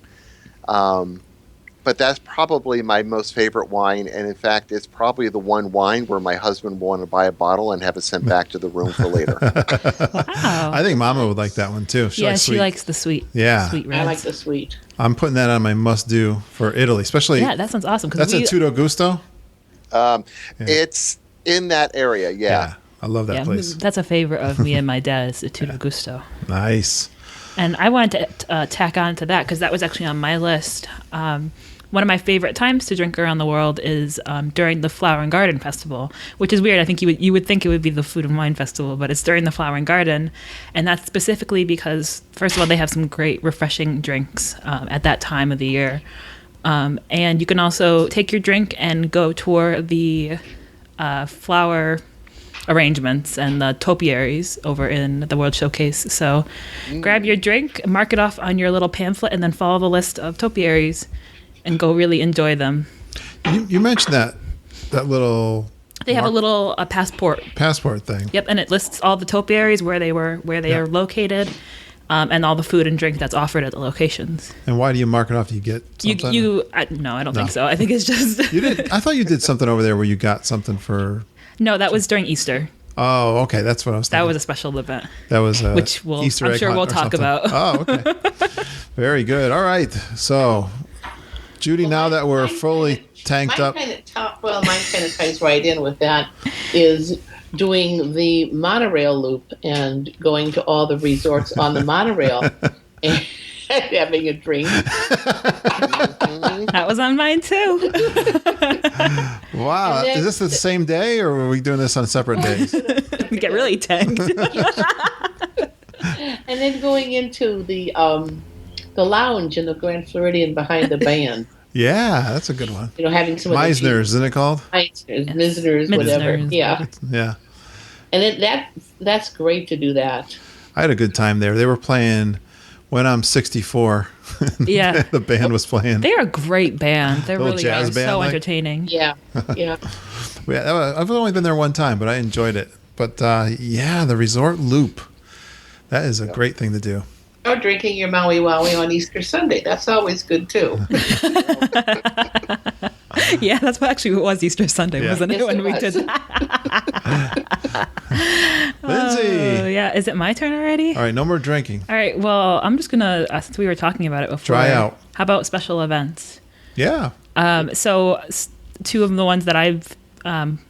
But that's probably my most favorite wine, and in fact, it's probably the one wine where my husband will want to buy a bottle and have it sent back to the room for later.
Wow.
I think Mama would like that one too.
Yeah,
likes
she
sweet.
likes the sweet.
Yeah.
Sweet
I like
reds.
the sweet.
I'm putting that on my must-do for Italy, especially.
Yeah, that sounds awesome.
That's a Tutto Gusto.
It's in that area, yeah.
I love that place.
That's a favorite of me and my dad. Is the Tutto Gusto.
Nice.
And I wanted to tack on to that because that was actually on my list. One of my favorite times to drink around the world is during the Flower and Garden Festival, which is weird. I think you would think it would be the Food and Wine Festival, but it's during the Flower and Garden, and that's specifically because, first of all, they have some great refreshing drinks at that time of the year, and you can also take your drink and go tour the flower arrangements and the topiaries over in the World Showcase. So grab your drink, mark it off on your little pamphlet, and then follow the list of topiaries and go really enjoy them.
You mentioned that little
They have a little passport.
passport thing.
Yep, and it lists all the topiaries, where they are located, and all the food and drink that's offered at the locations.
And why do you mark it off? Do you get something?
No, I don't think so. I think it's just
You did. I thought you did something over there where you got something for.
no. That was during Easter.
Oh, okay. That's what I was thinking.
That was a special event.
That was
which
Easter
I'm
egg
sure
hunt
we'll
or
talk
something.
about.
Oh, okay. Very good. All right. So, Judy, now that we're fully tanked up.
Mine kind of ties right in with that. Is doing the monorail loop and going to all the resorts on the monorail and having a drink.
That was on mine too.
Wow.
Then,
Is this the same day, or are we doing this on separate days?
You get really tanked.
And then going into the lounge in the Grand Floridian behind the band.
Yeah, that's a good one.
Having some
Meisner's, isn't it called?
Visitors, whatever. Yeah.
Yeah.
And that's great to do that.
I had a good time there. They were playing When I'm 64.
Yeah.
The band was playing.
They're a great band. They're
Little
really
jazz band,
so
like?
entertaining.
Yeah. Yeah.
I've only been there one time, but I enjoyed it. But the resort loop. That is a great thing to do.
Or drinking your Maui Wowie on Easter Sunday. That's always good, too.
Yeah, that's what actually it was Easter Sunday, wasn't it,
Yes,
when
it
we
was.
did that?
Lindsay.
Yeah, is it my turn already?
All right, no more drinking.
All right, well, I'm just going to, since we were talking about it before.
Try out.
How about special events?
Yeah.
So two of the ones that I've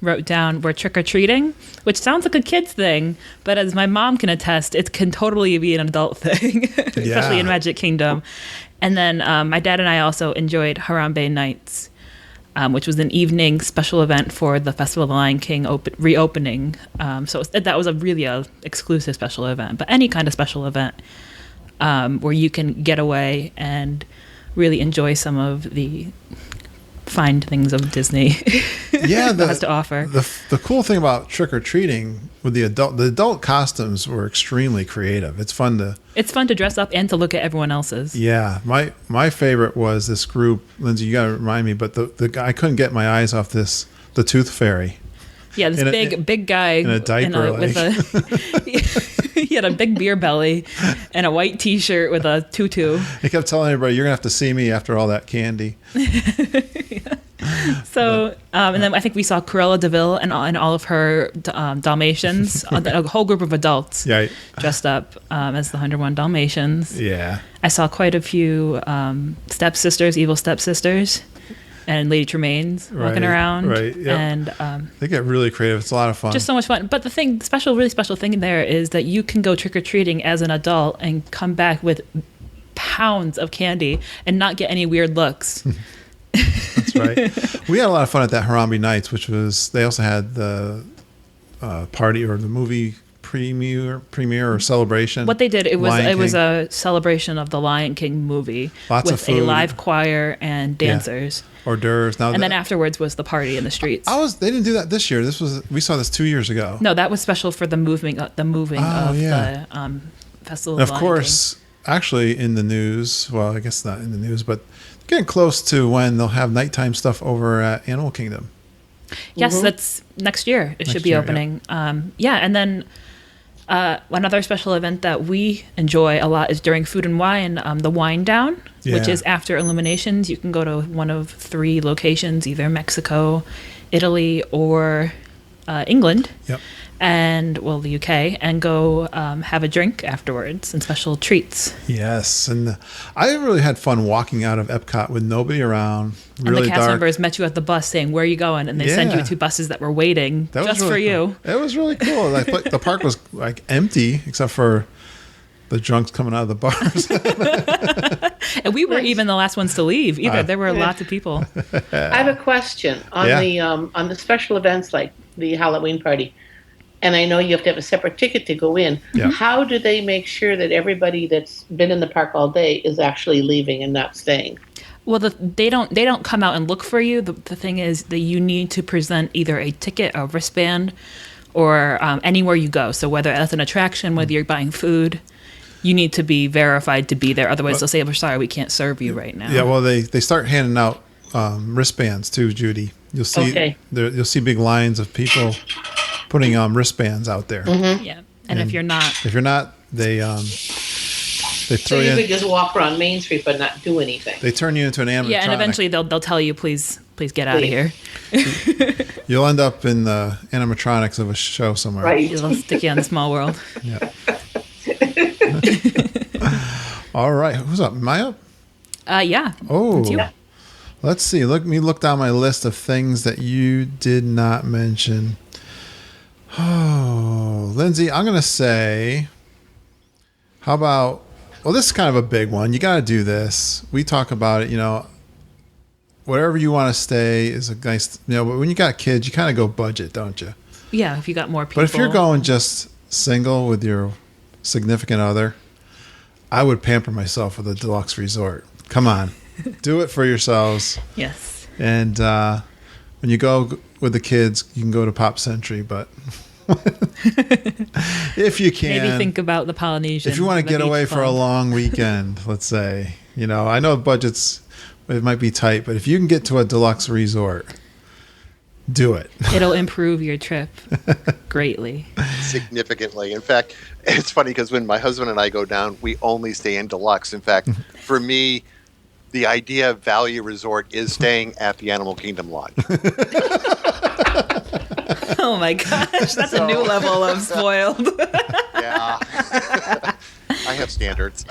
wrote down were trick-or-treating, which sounds like a kid's thing, but as my mom can attest, it can totally be an adult thing, especially in Magic Kingdom. And then my dad and I also enjoyed Harambe Nights, which was an evening special event for the Festival of the Lion King reopening. So that was a really exclusive special event, but any kind of special event where you can get away and really enjoy some of the fine things of Disney that has to offer.
The cool thing about trick-or-treating with the adult costumes were extremely creative. It's fun to
dress up and to look at everyone else's.
Yeah, my favorite was this group. Lindsay, you got to remind me, but the guy, I couldn't get my eyes off the Tooth Fairy.
Yeah, this big guy
in a diaper,
he had a big beer belly and a white T-shirt with a tutu.
He kept telling everybody, "You're gonna have to see me after all that candy."
So, and then I think we saw Cruella de Vil and all of her Dalmatians, a whole group of adults dressed up as the 101 Dalmatians.
Yeah.
I saw quite a few evil stepsisters, and Lady Tremaines walking around.
Right, yep.
And
they get really creative. It's a lot of fun.
just so much fun. But the really special thing there is that you can go trick-or-treating as an adult and come back with pounds of candy and not get any weird looks.
That's right. We had a lot of fun at that Harambe Nights, which was, they also had the party or the movie premiere or celebration.
What they did, it
Lion
was
King.
a celebration of the Lion King movie
Lots of
with
food.
a live choir and dancers.
Hors d'oeuvres. Now
And then afterwards was the party in the streets.
They didn't do that this year. We saw this 2 years ago.
No, that was special for the moving of the Festival
And
of
of
Lion
course, actually in the news, well, I guess not in the news, but getting close to when they'll have nighttime stuff over at Animal Kingdom.
King. Yes, that's next year. It should be
year,
opening. And then another special event that we enjoy a lot is during Food and Wine, the Wine Down, which is after Illuminations. You can go to one of 3 locations, either Mexico, Italy, or England.
Yep.
And the UK, and go have a drink afterwards and special treats.
Yes, and I really had fun walking out of Epcot with nobody around. Really
And the cast
dark.
members met you at the bus saying, "Where are you going?" And they send you to buses that were waiting
That was
just
really
for
cool.
you.
It was really cool. Like the park was like empty except for the drunks coming out of the bars.
And we weren't even the last ones to leave either. There were lots of people.
I have a question on the special events like the Halloween party. And I know you have to have a separate ticket to go in.
Yeah.
How do they make sure that everybody that's been in the park all day is actually leaving and not staying?
Well, they don't come out and look for you. The thing is that you need to present either a ticket, a wristband, or anywhere you go. So whether that's an attraction, whether you're buying food, you need to be verified to be there. Otherwise, they'll say, "We're sorry, we can't serve you right now."
Yeah, well, they start handing out wristbands too, Judy. You'll see you'll see big lines of people putting wristbands out there.
Mm-hmm.
Yeah, and if you're not,
they throw
So you could just walk around Main Street but not do anything.
They turn you into an animatronic.
yeah, and eventually they'll tell you, please get out of here.
You'll end up in the animatronics of a show somewhere.
Right.
They'll stick you on the Small World.
Yeah. All right. Who's up? Am I up?
Yeah.
Oh.
It's you.
Let's see. Let me look down my list of things that you did not mention. Oh, Lindsay, I'm going to say, how about, well, this is kind of a big one. You got to do this. We talk about it, wherever you want to stay is a nice, but when you got kids, you kind of go budget, don't you?
Yeah, if you got more people.
But if you're going just single with your significant other, I would pamper myself with a deluxe resort. Come on. Do it for yourselves.
Yes.
And when you go with the kids, you can go to Pop Century, but if you can.
Maybe think about the Polynesian.
If you want to get away for a long weekend, let's say, I know budgets, it might be tight, but if you can get to a deluxe resort, do it.
It'll improve your trip greatly.
Significantly. In fact, it's funny because when my husband and I go down, we only stay in deluxe. In fact, for me, the idea of value resort is staying at the Animal Kingdom Lodge.
Oh my gosh, that's a new level of spoiled.
Yeah. I have standards.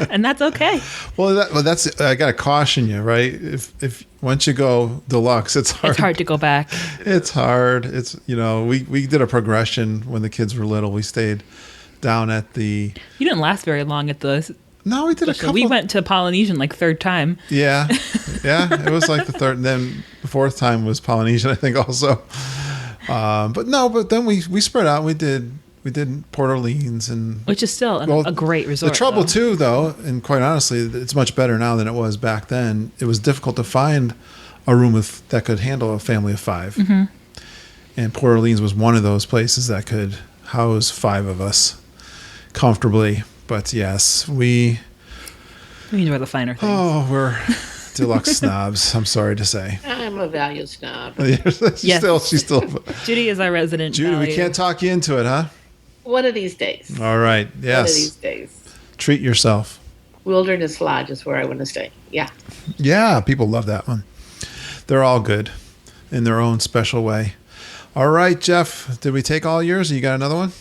And that's okay.
Well, that's I got to caution you, right? If once you go deluxe, it's hard.
It's hard to go back.
It's hard. It's we did a progression when the kids were little. We stayed down at the.
You didn't last very long at the.
No, we did a couple.
We went to Polynesian like third time.
Yeah, it was like the third, and then the fourth time was Polynesian, I think, also. But then we spread out. We did Port Orleans, and
which is still a great resort.
The trouble too, though, and quite honestly, it's much better now than it was back then. It was difficult to find a room that could handle a family of 5, and Port Orleans was one of those places that could house 5 of us comfortably. But yes, we
enjoy the finer things.
Oh, we're deluxe snobs. I'm sorry to say.
I'm a value snob.
She's still.
Judy is our resident.
Judy,
value.
we can't talk you into it, huh?
One of these days.
All right. Yes.
One of these days.
Treat yourself.
Wilderness Lodge is where I want to stay. Yeah.
Yeah, people love that one. They're all good in their own special way. All right, Jeff, did we take all yours? You got another one?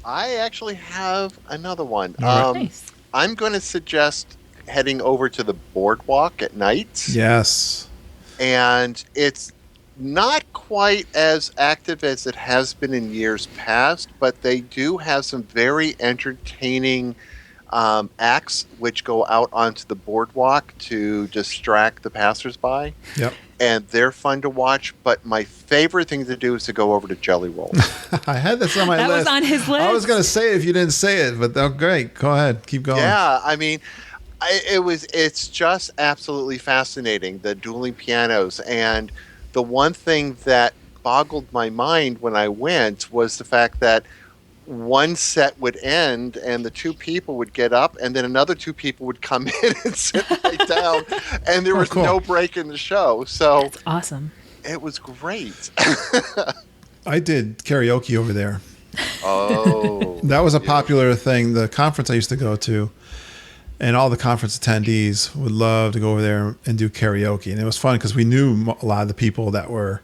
I actually have another one.
Nice.
I'm going to suggest heading over to the boardwalk at night.
Yes.
And it's not quite as active as it has been in years past, but they do have some very entertaining acts which go out onto the boardwalk to distract the passersby.
Yep.
And they're fun to watch, but my favorite thing to do is to go over to Jelly Roll.
I had this on my list.
That was on his list.
I was going to say it if you didn't say it, but great. Go ahead. Keep going.
Yeah, I mean, it's just absolutely fascinating, the dueling pianos. And the one thing that boggled my mind when I went was the fact that one set would end and the 2 people would get up and then another 2 people would come in and sit right down, and there was no break in the show. So
that's awesome.
It was great.
I did karaoke over there.
Oh.
That was a popular thing. The conference I used to go to, and all the conference attendees would love to go over there and do karaoke. And it was fun because we knew a lot of the people that were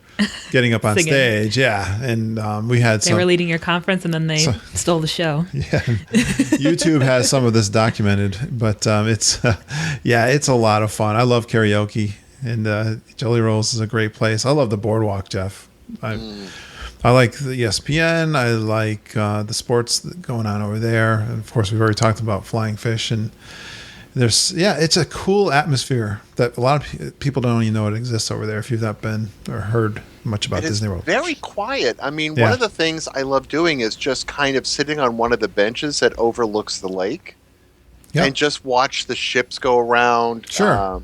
getting up on stage. Yeah. And we had
They were leading your conference and then they stole the show.
Yeah. YouTube has some of this documented, but it's a lot of fun. I love karaoke, and Jelly Rolls is a great place. I love the boardwalk, Jeff. I like the ESPN. I like the sports going on over there. And of course, we've already talked about Flying Fish, and it's a cool atmosphere that a lot of people don't even know it exists over there if you've not been or heard much about Disney World.
Very quiet. I mean, one of the things I love doing is just kind of sitting on one of the benches that overlooks the lake and just watch the ships go around.
Sure.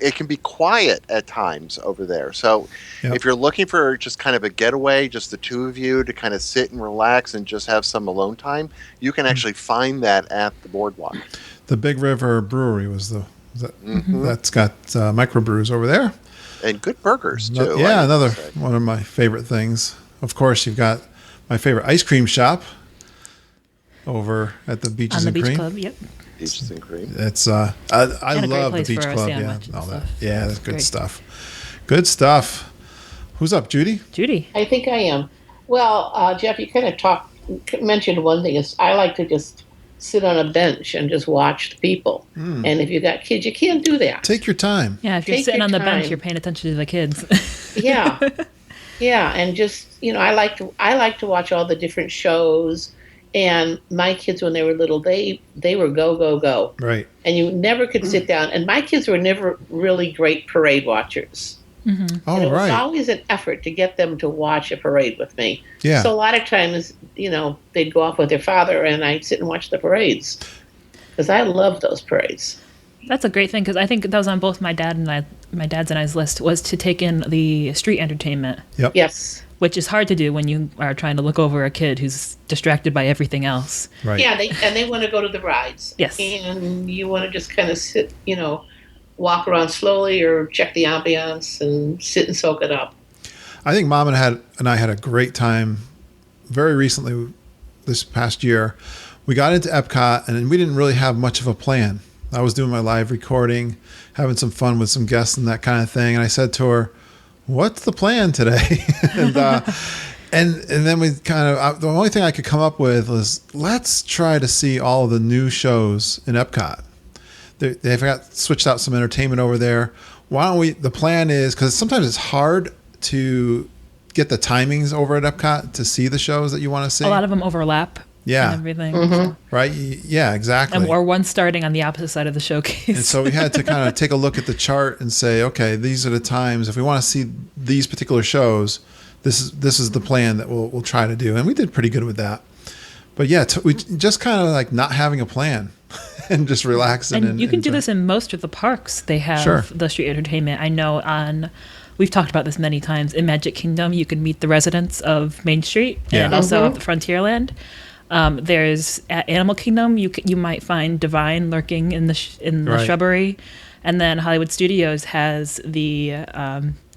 It can be quiet at times over there. So if you're looking for just kind of a getaway, just the 2 of you to kind of sit and relax and just have some alone time, you can actually find that at the boardwalk.
The Big River Brewery was that's got microbrews over there.
And good burgers, too.
Yeah, another one of my favorite things. Of course, you've got my favorite ice cream shop over at the Beaches and Cream.
On the Beach Club, yep.
Peaches and cream.
It's I love the Beach Club. Yeah, all that. Yeah, that's good stuff. Good stuff. Who's up, Judy?
Judy.
I think I am. Well, Jeff, you kind of mentioned one thing. Is I like to just sit on a bench and just watch the people. And if you got kids, you can't do that.
Take your time.
Yeah, if you're
Take
sitting
your
on the bench,
time.
you're paying attention to the kids.
Yeah. Yeah, and just, I like to watch all the different shows. And my kids, when they were little, they were go, go, go.
Right.
And you never could sit down. And my kids were never really great parade watchers. And
Oh,
it was
right.
always an effort to get them to watch a parade with me.
Yeah.
So a lot of times, they'd go off with their father, and I'd sit and watch the parades because I love those parades.
That's a great thing because I think that was on both my dad's and I's list was to take in the street entertainment,
Yep.
Yes.
which is hard to do when you are trying to look over a kid who's distracted by everything else.
Right.
Yeah, they want to go to the rides.
Yes.
And you want to just kind of sit, walk around slowly or check the ambiance and sit and soak it up.
I think Mom and I had a great time very recently this past year. We got into Epcot and we didn't really have much of a plan. I was doing my live recording, having some fun with some guests and that kind of thing. And I said to her, "What's the plan today?" and then we kind of, the only thing I could come up with was, let's try to see all of the new shows in Epcot. They've got switched out some entertainment over there. Why don't we, the plan is, because sometimes it's hard to get the timings over at Epcot to see the shows that you want to see.
A lot of them overlap.
Yeah.
And everything.
Right? Yeah, exactly.
Or one starting on the opposite side of the showcase.
And so we had to kind of take a look at the chart and say, okay, these are the times. If we want to see these particular shows, this is the plan that we'll try to do. And we did pretty good with that. But yeah, we just kind of like not having a plan and just relaxing.
And you can do this in most of the parks. They have the street entertainment. I know we've talked about this many times. In Magic Kingdom, you can meet the residents of Main Street and also of the Frontierland. There's at Animal Kingdom, you might find Divine lurking in the shrubbery, and then Hollywood Studios has the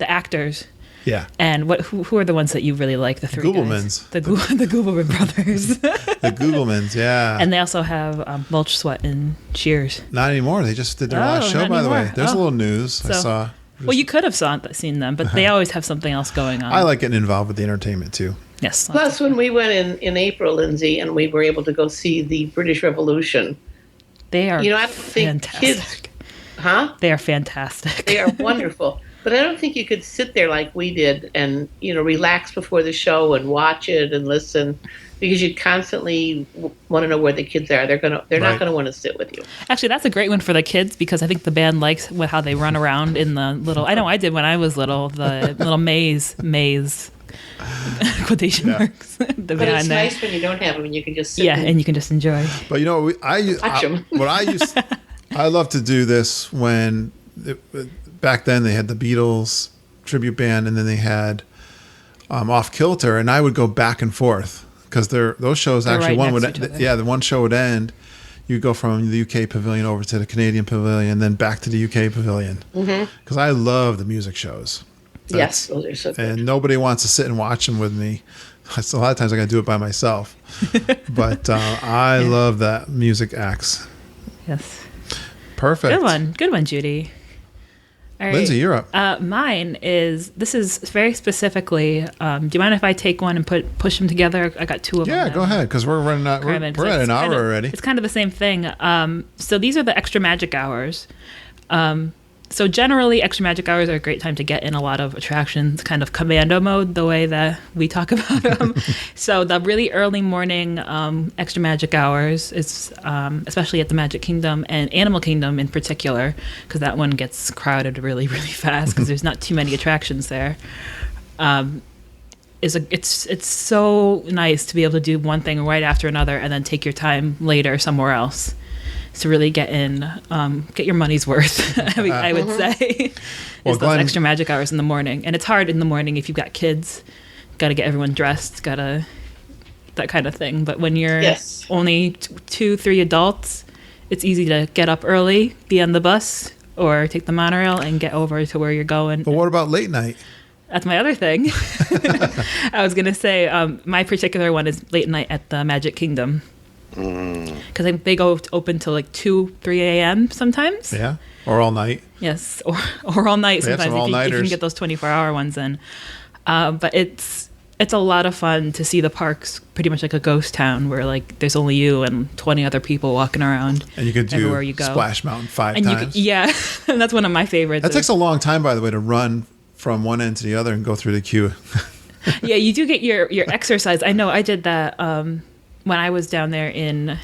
actors.
Yeah.
And who are the ones that you really like? The three
Googlemans.
guys. The Googleman brothers.
The Googlemans, yeah.
And they also have Mulch, Sweat, and Cheers.
Not anymore. They just did their last show,
not
by the way.
anymore.
There's a little news I
So-
saw.
Well, you could have seen them, but they always have something else going on.
I like getting involved with the entertainment too.
Yes.
Plus, when we went in April, Lindsay, and we were able to go see the British Revolution,
They are
I don't think
fantastic.
kids, huh?
They are fantastic.
They are wonderful. But I don't think you could sit there like we did and, relax before the show and watch it and listen, because you constantly want to know where the kids are. They're not going to want to sit with you.
Actually, that's a great one for the kids because I think the band likes how they run around in the little. I know I did when I was little. The little maze quotation marks.
But it's nice when you don't have them and you can just sit.
And you can just enjoy.
But
Watch 'em.
I love to do this when back then they had the Beatles tribute band and then they had Off Kilter, and I would go back and forth because those shows
They're
actually
right
one
next
would
to each other.
the one show would end. You go from the UK pavilion over to the Canadian pavilion, then back to the UK pavilion because I love the music shows.
Yes, those are so good.
And nobody wants to sit and watch them with me. So a lot of times I got to do it by myself. But I love that music acts.
Yes.
Perfect.
Good one, Judy. All right.
Lindsay, you're up.
Mine is very specifically. Do you mind if I take one and push them together? I got two of them.
Yeah, go ahead, because we're running out. We're at an hour already.
It's kind of the same thing. So these are the extra magic hours. So generally, extra magic hours are a great time to get in a lot of attractions, kind of commando mode, the way that we talk about them. So the really early morning extra magic hours is especially at the Magic Kingdom and Animal Kingdom in particular, because that one gets crowded really, really fast because there's not too many attractions there. It's so nice to be able to do one thing right after another and then take your time later somewhere else. To really get your money's worth, I would say, is those extra magic hours in the morning. And it's hard in the morning if you've got kids, got to get everyone dressed, that kind of thing. But when you're only 2-3 adults, it's easy to get up early, be on the bus, or take the monorail and get over to where you're going.
But what about late night?
That's my other thing. I was going to say my particular one is late night at the Magic Kingdom. Because they go open till like 2-3 a.m. sometimes.
Yeah, or all night.
Yes, or all night sometimes
some
if you
all-nighters.
can get those 24-hour ones in. But it's It's a lot of fun to see the parks pretty much like a ghost town where like there's only you and 20 other people walking around.
And you could do
everywhere you go.
Splash Mountain 5
and
times.
Yeah, and that's one of my favorites.
That takes a long time, by the way, to run from one end to the other and go through the queue.
Yeah, you do get your exercise. I know I did that when I was down there in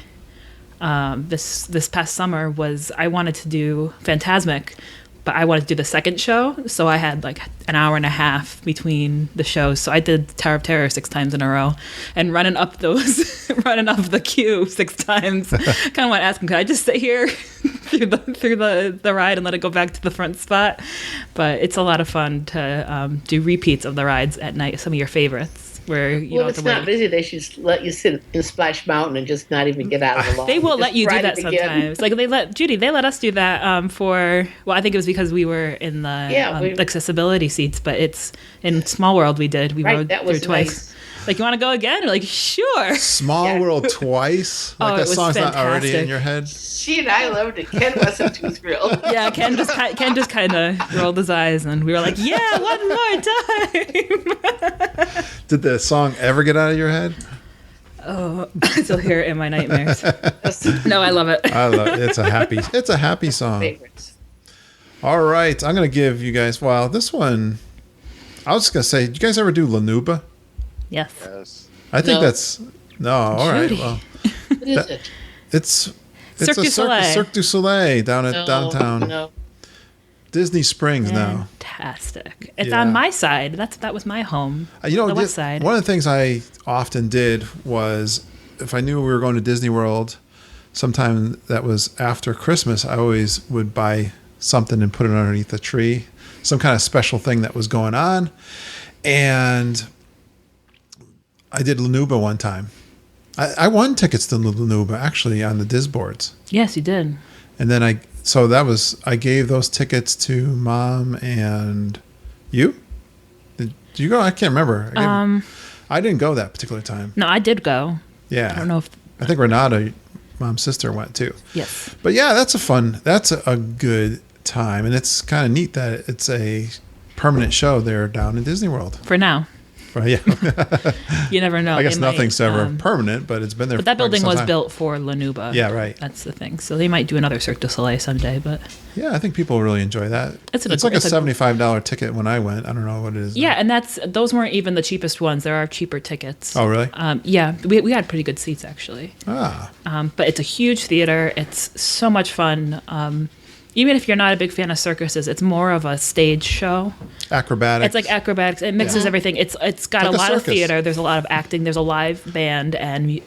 this past summer. I wanted to do Phantasmic, but I wanted to do the second show, so I had like an hour and a half between the shows. So I did Tower of Terror 6 times in a row, and running up the queue 6 times. Kind of want to ask him, could I just sit here through the ride and let it go back to the front spot? But it's a lot of fun to do repeats of the rides at night. Some of your favorites. Where you
well, if it's not busy, they should let you sit in Splash Mountain and just not even get out of the lawn.
They will
just
let you do that
ride it
sometimes. Like they let us do that for. Well, I think it was because we were in the accessibility seats, but it's in Small World. We rode
that
through
was
twice.
nice.
Like, you want to go again? We're like, sure.
Small World twice? Like that
it was
song's
fantastic.
not already in your head?
She and I loved it. Ken wasn't too thrilled.
Yeah, Ken just kind of rolled his eyes, and we were like, yeah, one more time.
Did the song ever get out of your head?
Oh, I still hear it in my nightmares. No, I love it.
I love it. It's a happy song.
Favorites.
All right. I'm going to give you guys, this one, I was just going to say, did you guys ever do Lanuba?
Yes.
I think
No.
that's, no, all right.
Judy.
Well,
What is it?
it's
Cirque
a
du Soleil.
Cirque du Soleil down at downtown
No.
Disney Springs now.
Fantastic. It's
Yeah.
on my side. That was my home. The west side.
One of the things I often did was if I knew we were going to Disney World, sometime that was after Christmas, I always would buy something and put it underneath the tree, some kind of special thing that was going on. And I did Lanuba one time. I won tickets to Lanuba actually on the Disboards.
Yes, you did.
And then I gave those tickets to Mom and you. Did you go? I can't remember. I didn't go that particular time.
No, I did go.
Yeah.
I don't know if.
I think Renata, Mom's sister, went too.
Yes.
But yeah, that's a good time. And it's kind of neat that it's a permanent show there down in Disney World.
For now.
Yeah.
You never know.
I guess
They might,
nothing's ever permanent, but it's been there
But that
for quite
building
some
was
time.
built for Lanuba.
Yeah, right.
That's the thing. So they might do another Cirque du Soleil someday, but
Yeah, I think people really enjoy that. It's like a $75 ticket when I went. I don't know what it is.
yeah, and those weren't even the cheapest ones. There are cheaper tickets.
Oh, really?
Yeah, we had pretty good seats actually. But it's a huge theater. It's so much fun. Even if you're not a big fan of circuses, it's more of a stage show.
Acrobatics.
It's like acrobatics. It mixes everything. It's got
like
a lot of
circus.
theater. There's a lot of acting. There's a live band and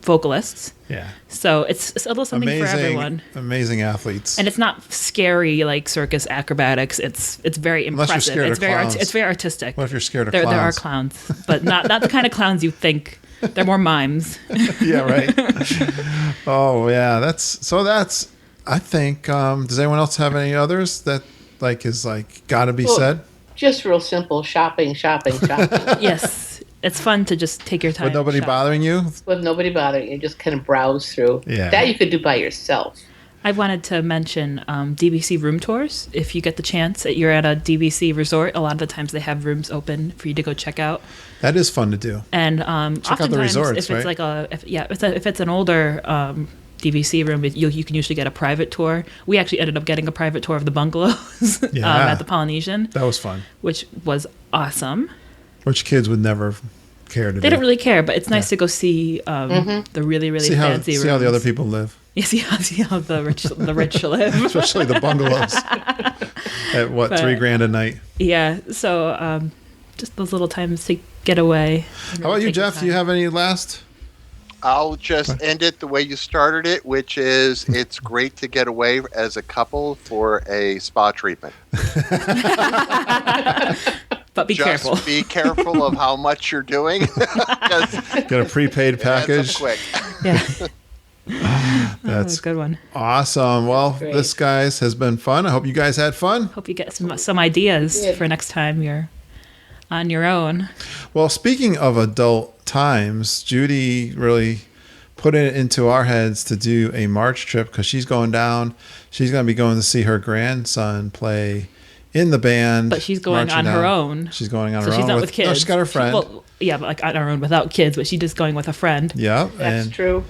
vocalists.
Yeah.
So it's a little something for everyone.
Amazing athletes.
And it's not scary like circus acrobatics. It's very
Unless you're
impressive.
scared of clowns.
It's very artistic.
What if you're scared of
There are
clowns?
clowns, but not the kind of clowns you think. They're more mimes.
Yeah, right. Oh, yeah. That's I think, does anyone else have any others that is gotta be said?
Just real simple. Shopping.
Yes. It's fun to just take your time.
With nobody
shop.
bothering you?
With nobody bothering you. Just kind of browse through.
Yeah.
That you could do by yourself.
I wanted to mention DVC room tours. If you get the chance, you're at a DVC resort, a lot of the times they have rooms open for you to go check out.
That is fun to do.
And
Check out the resorts,
if it's
right?
if it's an older DVC room, you can usually get a private tour. We actually ended up getting a private tour of the bungalows at the Polynesian.
That was fun.
Which was awesome.
Which kids would never care to do.
They don't really care, but it's nice to go see the really, really fancy rooms.
See how the other people live.
You see how the rich live.
Especially the bungalows. At what, $3,000 a night?
Yeah. So just those little times to get away.
How about you, Jeff? Do you have any last?
I'll just end it the way you started it, which is it's great to get away as a couple for a spa treatment.
But be careful.
Just be careful of how much you're doing.
Get a prepaid package.
Quick.
Yeah.
That's
a good one.
Awesome. Well, this, guys, has been fun. I hope you guys had fun.
Hope you get some ideas for next time you're on your own.
Well, speaking of adult times, Judy really put it into our heads to do a March trip because she's going down. She's going to be going to see her grandson play in the band.
But she's going on her own.
She's going on
so
her own.
She's not with kids.
No, she's got her friend.
Well, yeah, but like on her own without kids, but she's just going with a friend.
Yeah.
That's true.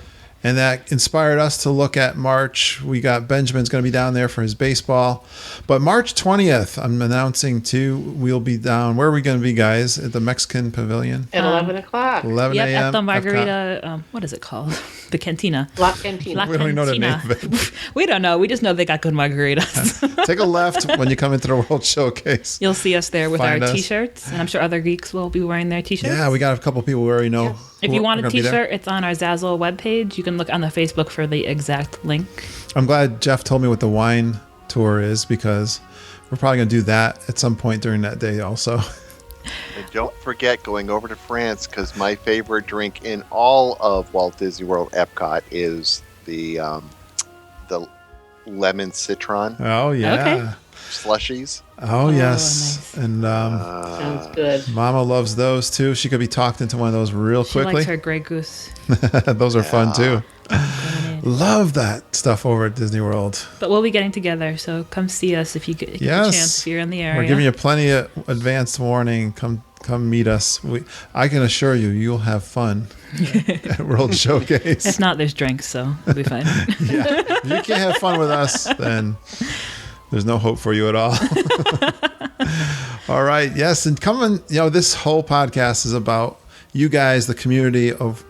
And that inspired us to look at March. We got Benjamin's going to be down there for his baseball. But March 20th, I'm announcing too, we'll be down. Where are we going to be, guys? At the Mexican Pavilion?
At 11 o'clock.
11
Yep,
a.m.
at the Margarita, what is it called? The Cantina.
La Cantina.
We don't even know the name of it.
We don't know. We just know they got good margaritas.
Take a left when you come into the World Showcase.
You'll see us there with
Find
our
us.
T-shirts, and I'm sure other geeks will be wearing their T-shirts.
Yeah, we got a couple people we already know.
If
who
you
are
want a
gonna be there.
T-shirt, it's on our Zazzle webpage. You can look on the Facebook for the exact link.
I'm glad Jeff told me what the wine tour is because we're probably going to do that at some point during that day also.
And don't forget going over to France because my favorite drink in all of Walt Disney World Epcot is the lemon citron
Oh, yeah.
Okay.
slushies.
Oh,
nice.
yes. And
Sounds good.
Mama loves those too. She could be talked into one of those real
She
quickly.
likes her Grey Goose.
Those are fun too.
lemonade.
Love that stuff over at Disney World.
But we'll be getting together, so come see us if you get a chance if you're in the area.
We're giving you plenty of advanced warning. Come meet us. I can assure you, you'll have fun at World Showcase.
If not, there's drinks, so we'll be fine.
Yeah. If you can't have fun with us, then there's no hope for you at all. All right. Yes. And coming, this whole podcast is about you guys, the community of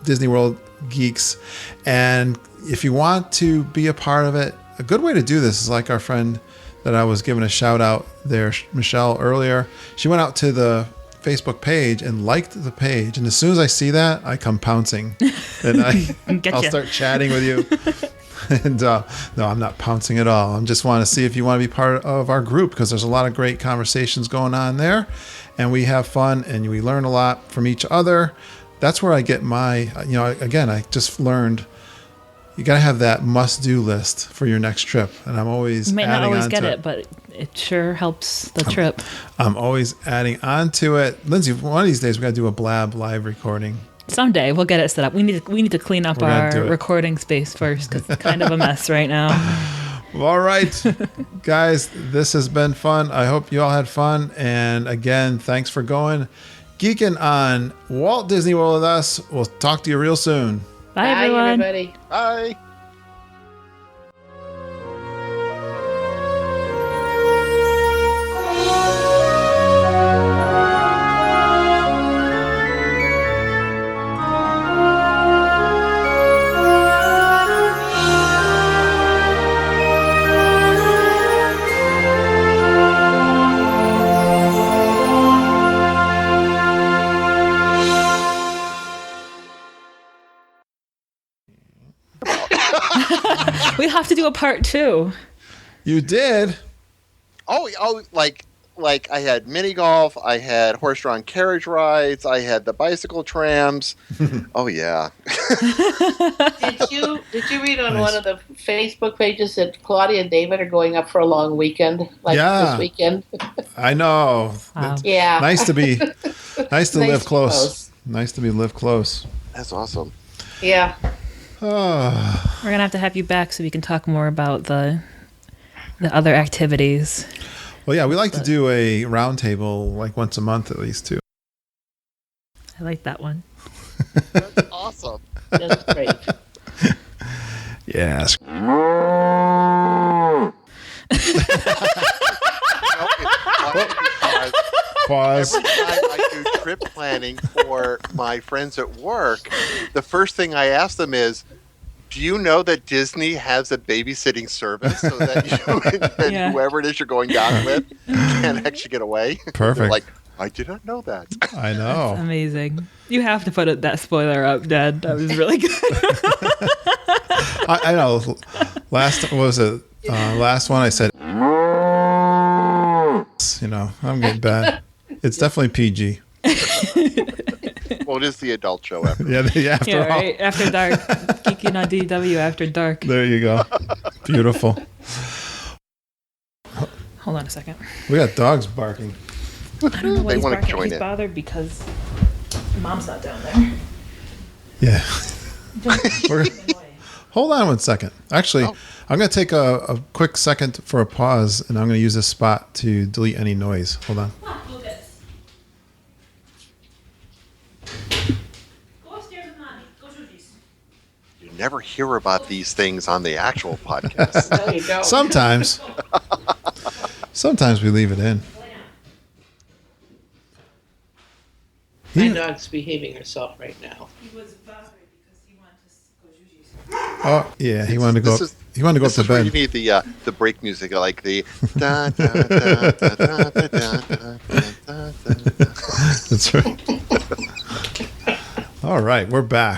Disney World geeks. And if you want to be a part of it, a good way to do this is like our friend that I was giving a shout out there, Michelle, earlier. She went out to the Facebook page and liked the page. And as soon as I see that, I come pouncing. And I'll start chatting with you. And no, I'm not pouncing at all. I just want to see if you want to be part of our group because there's a lot of great conversations going on there. And we have fun and we learn a lot from each other. That's where I get my, again, I just learned you got to have that must-do list for your next trip. And I'm always
You might not
adding
always
on
get
to
it, but it sure helps the trip.
I'm always adding on to it. Lindsay, one of these days we got to do a Blab live recording.
Someday we'll get it set up. We need to clean up
We're gonna do
our
it.
recording space first because it's kind of a mess right now.
All right, guys, this has been fun. I hope you all had fun. And again, thanks for going geeking on Walt Disney World with us. We'll talk to you real soon.
Bye, everyone.
everybody.
Bye.
We have to do a part 2.
You did?
Oh, like I had mini golf, I had horse-drawn carriage rides, I had the bicycle trams. Oh yeah.
Did you read on one of the Facebook pages that Claudia and David are going up for a long weekend, this weekend?
I know.
Wow.
It's
Yeah.
nice to live close. Nice to be live close.
That's awesome.
Yeah.
Oh.
We're gonna have you back so we can talk more about the other activities.
Well, yeah, we like to do a roundtable like once a month at least too.
I like that one.
That's awesome.
That's great.
Yes. Pause.
Every time I do trip planning for my friends at work, the first thing I ask them is, do you know that Disney has a babysitting service so that you and
Yeah.
whoever it is you're going down with can actually get away?
Perfect.
They're like, I did not know that.
I know.
Amazing. You have to put that spoiler up, Dad. That was really good.
I know. Last one I said. I'm getting bad. It's definitely PG.
Well, it is the adult show after.
Yeah. After all.
Right. After dark. Geeking on DW after dark.
There you go. Beautiful.
Hold on a second.
We got dogs barking.
I don't know why
They
he's
wanna
barking.
join
He's
in.
bothered because Mom's not down there.
Yeah. Hold on one second. Actually, I'm going to take a quick second for a pause, and I'm going to use this spot to delete any noise. Hold on.
Look at this. Go upstairs with Mommy. Go Judy's.
You never hear about these things on the actual podcast.
No, you don't.
Sometimes. Sometimes we leave it in.
My dog's behaving herself right now.
He was bothered because he wanted to go Judy's.
Oh, yeah. He wanted to go up. He wanted to go up
This
to
is where you
bed.
need the break music, like the da, da, da, da, da, da, da, da, da, da.
That's right. All right. We're back.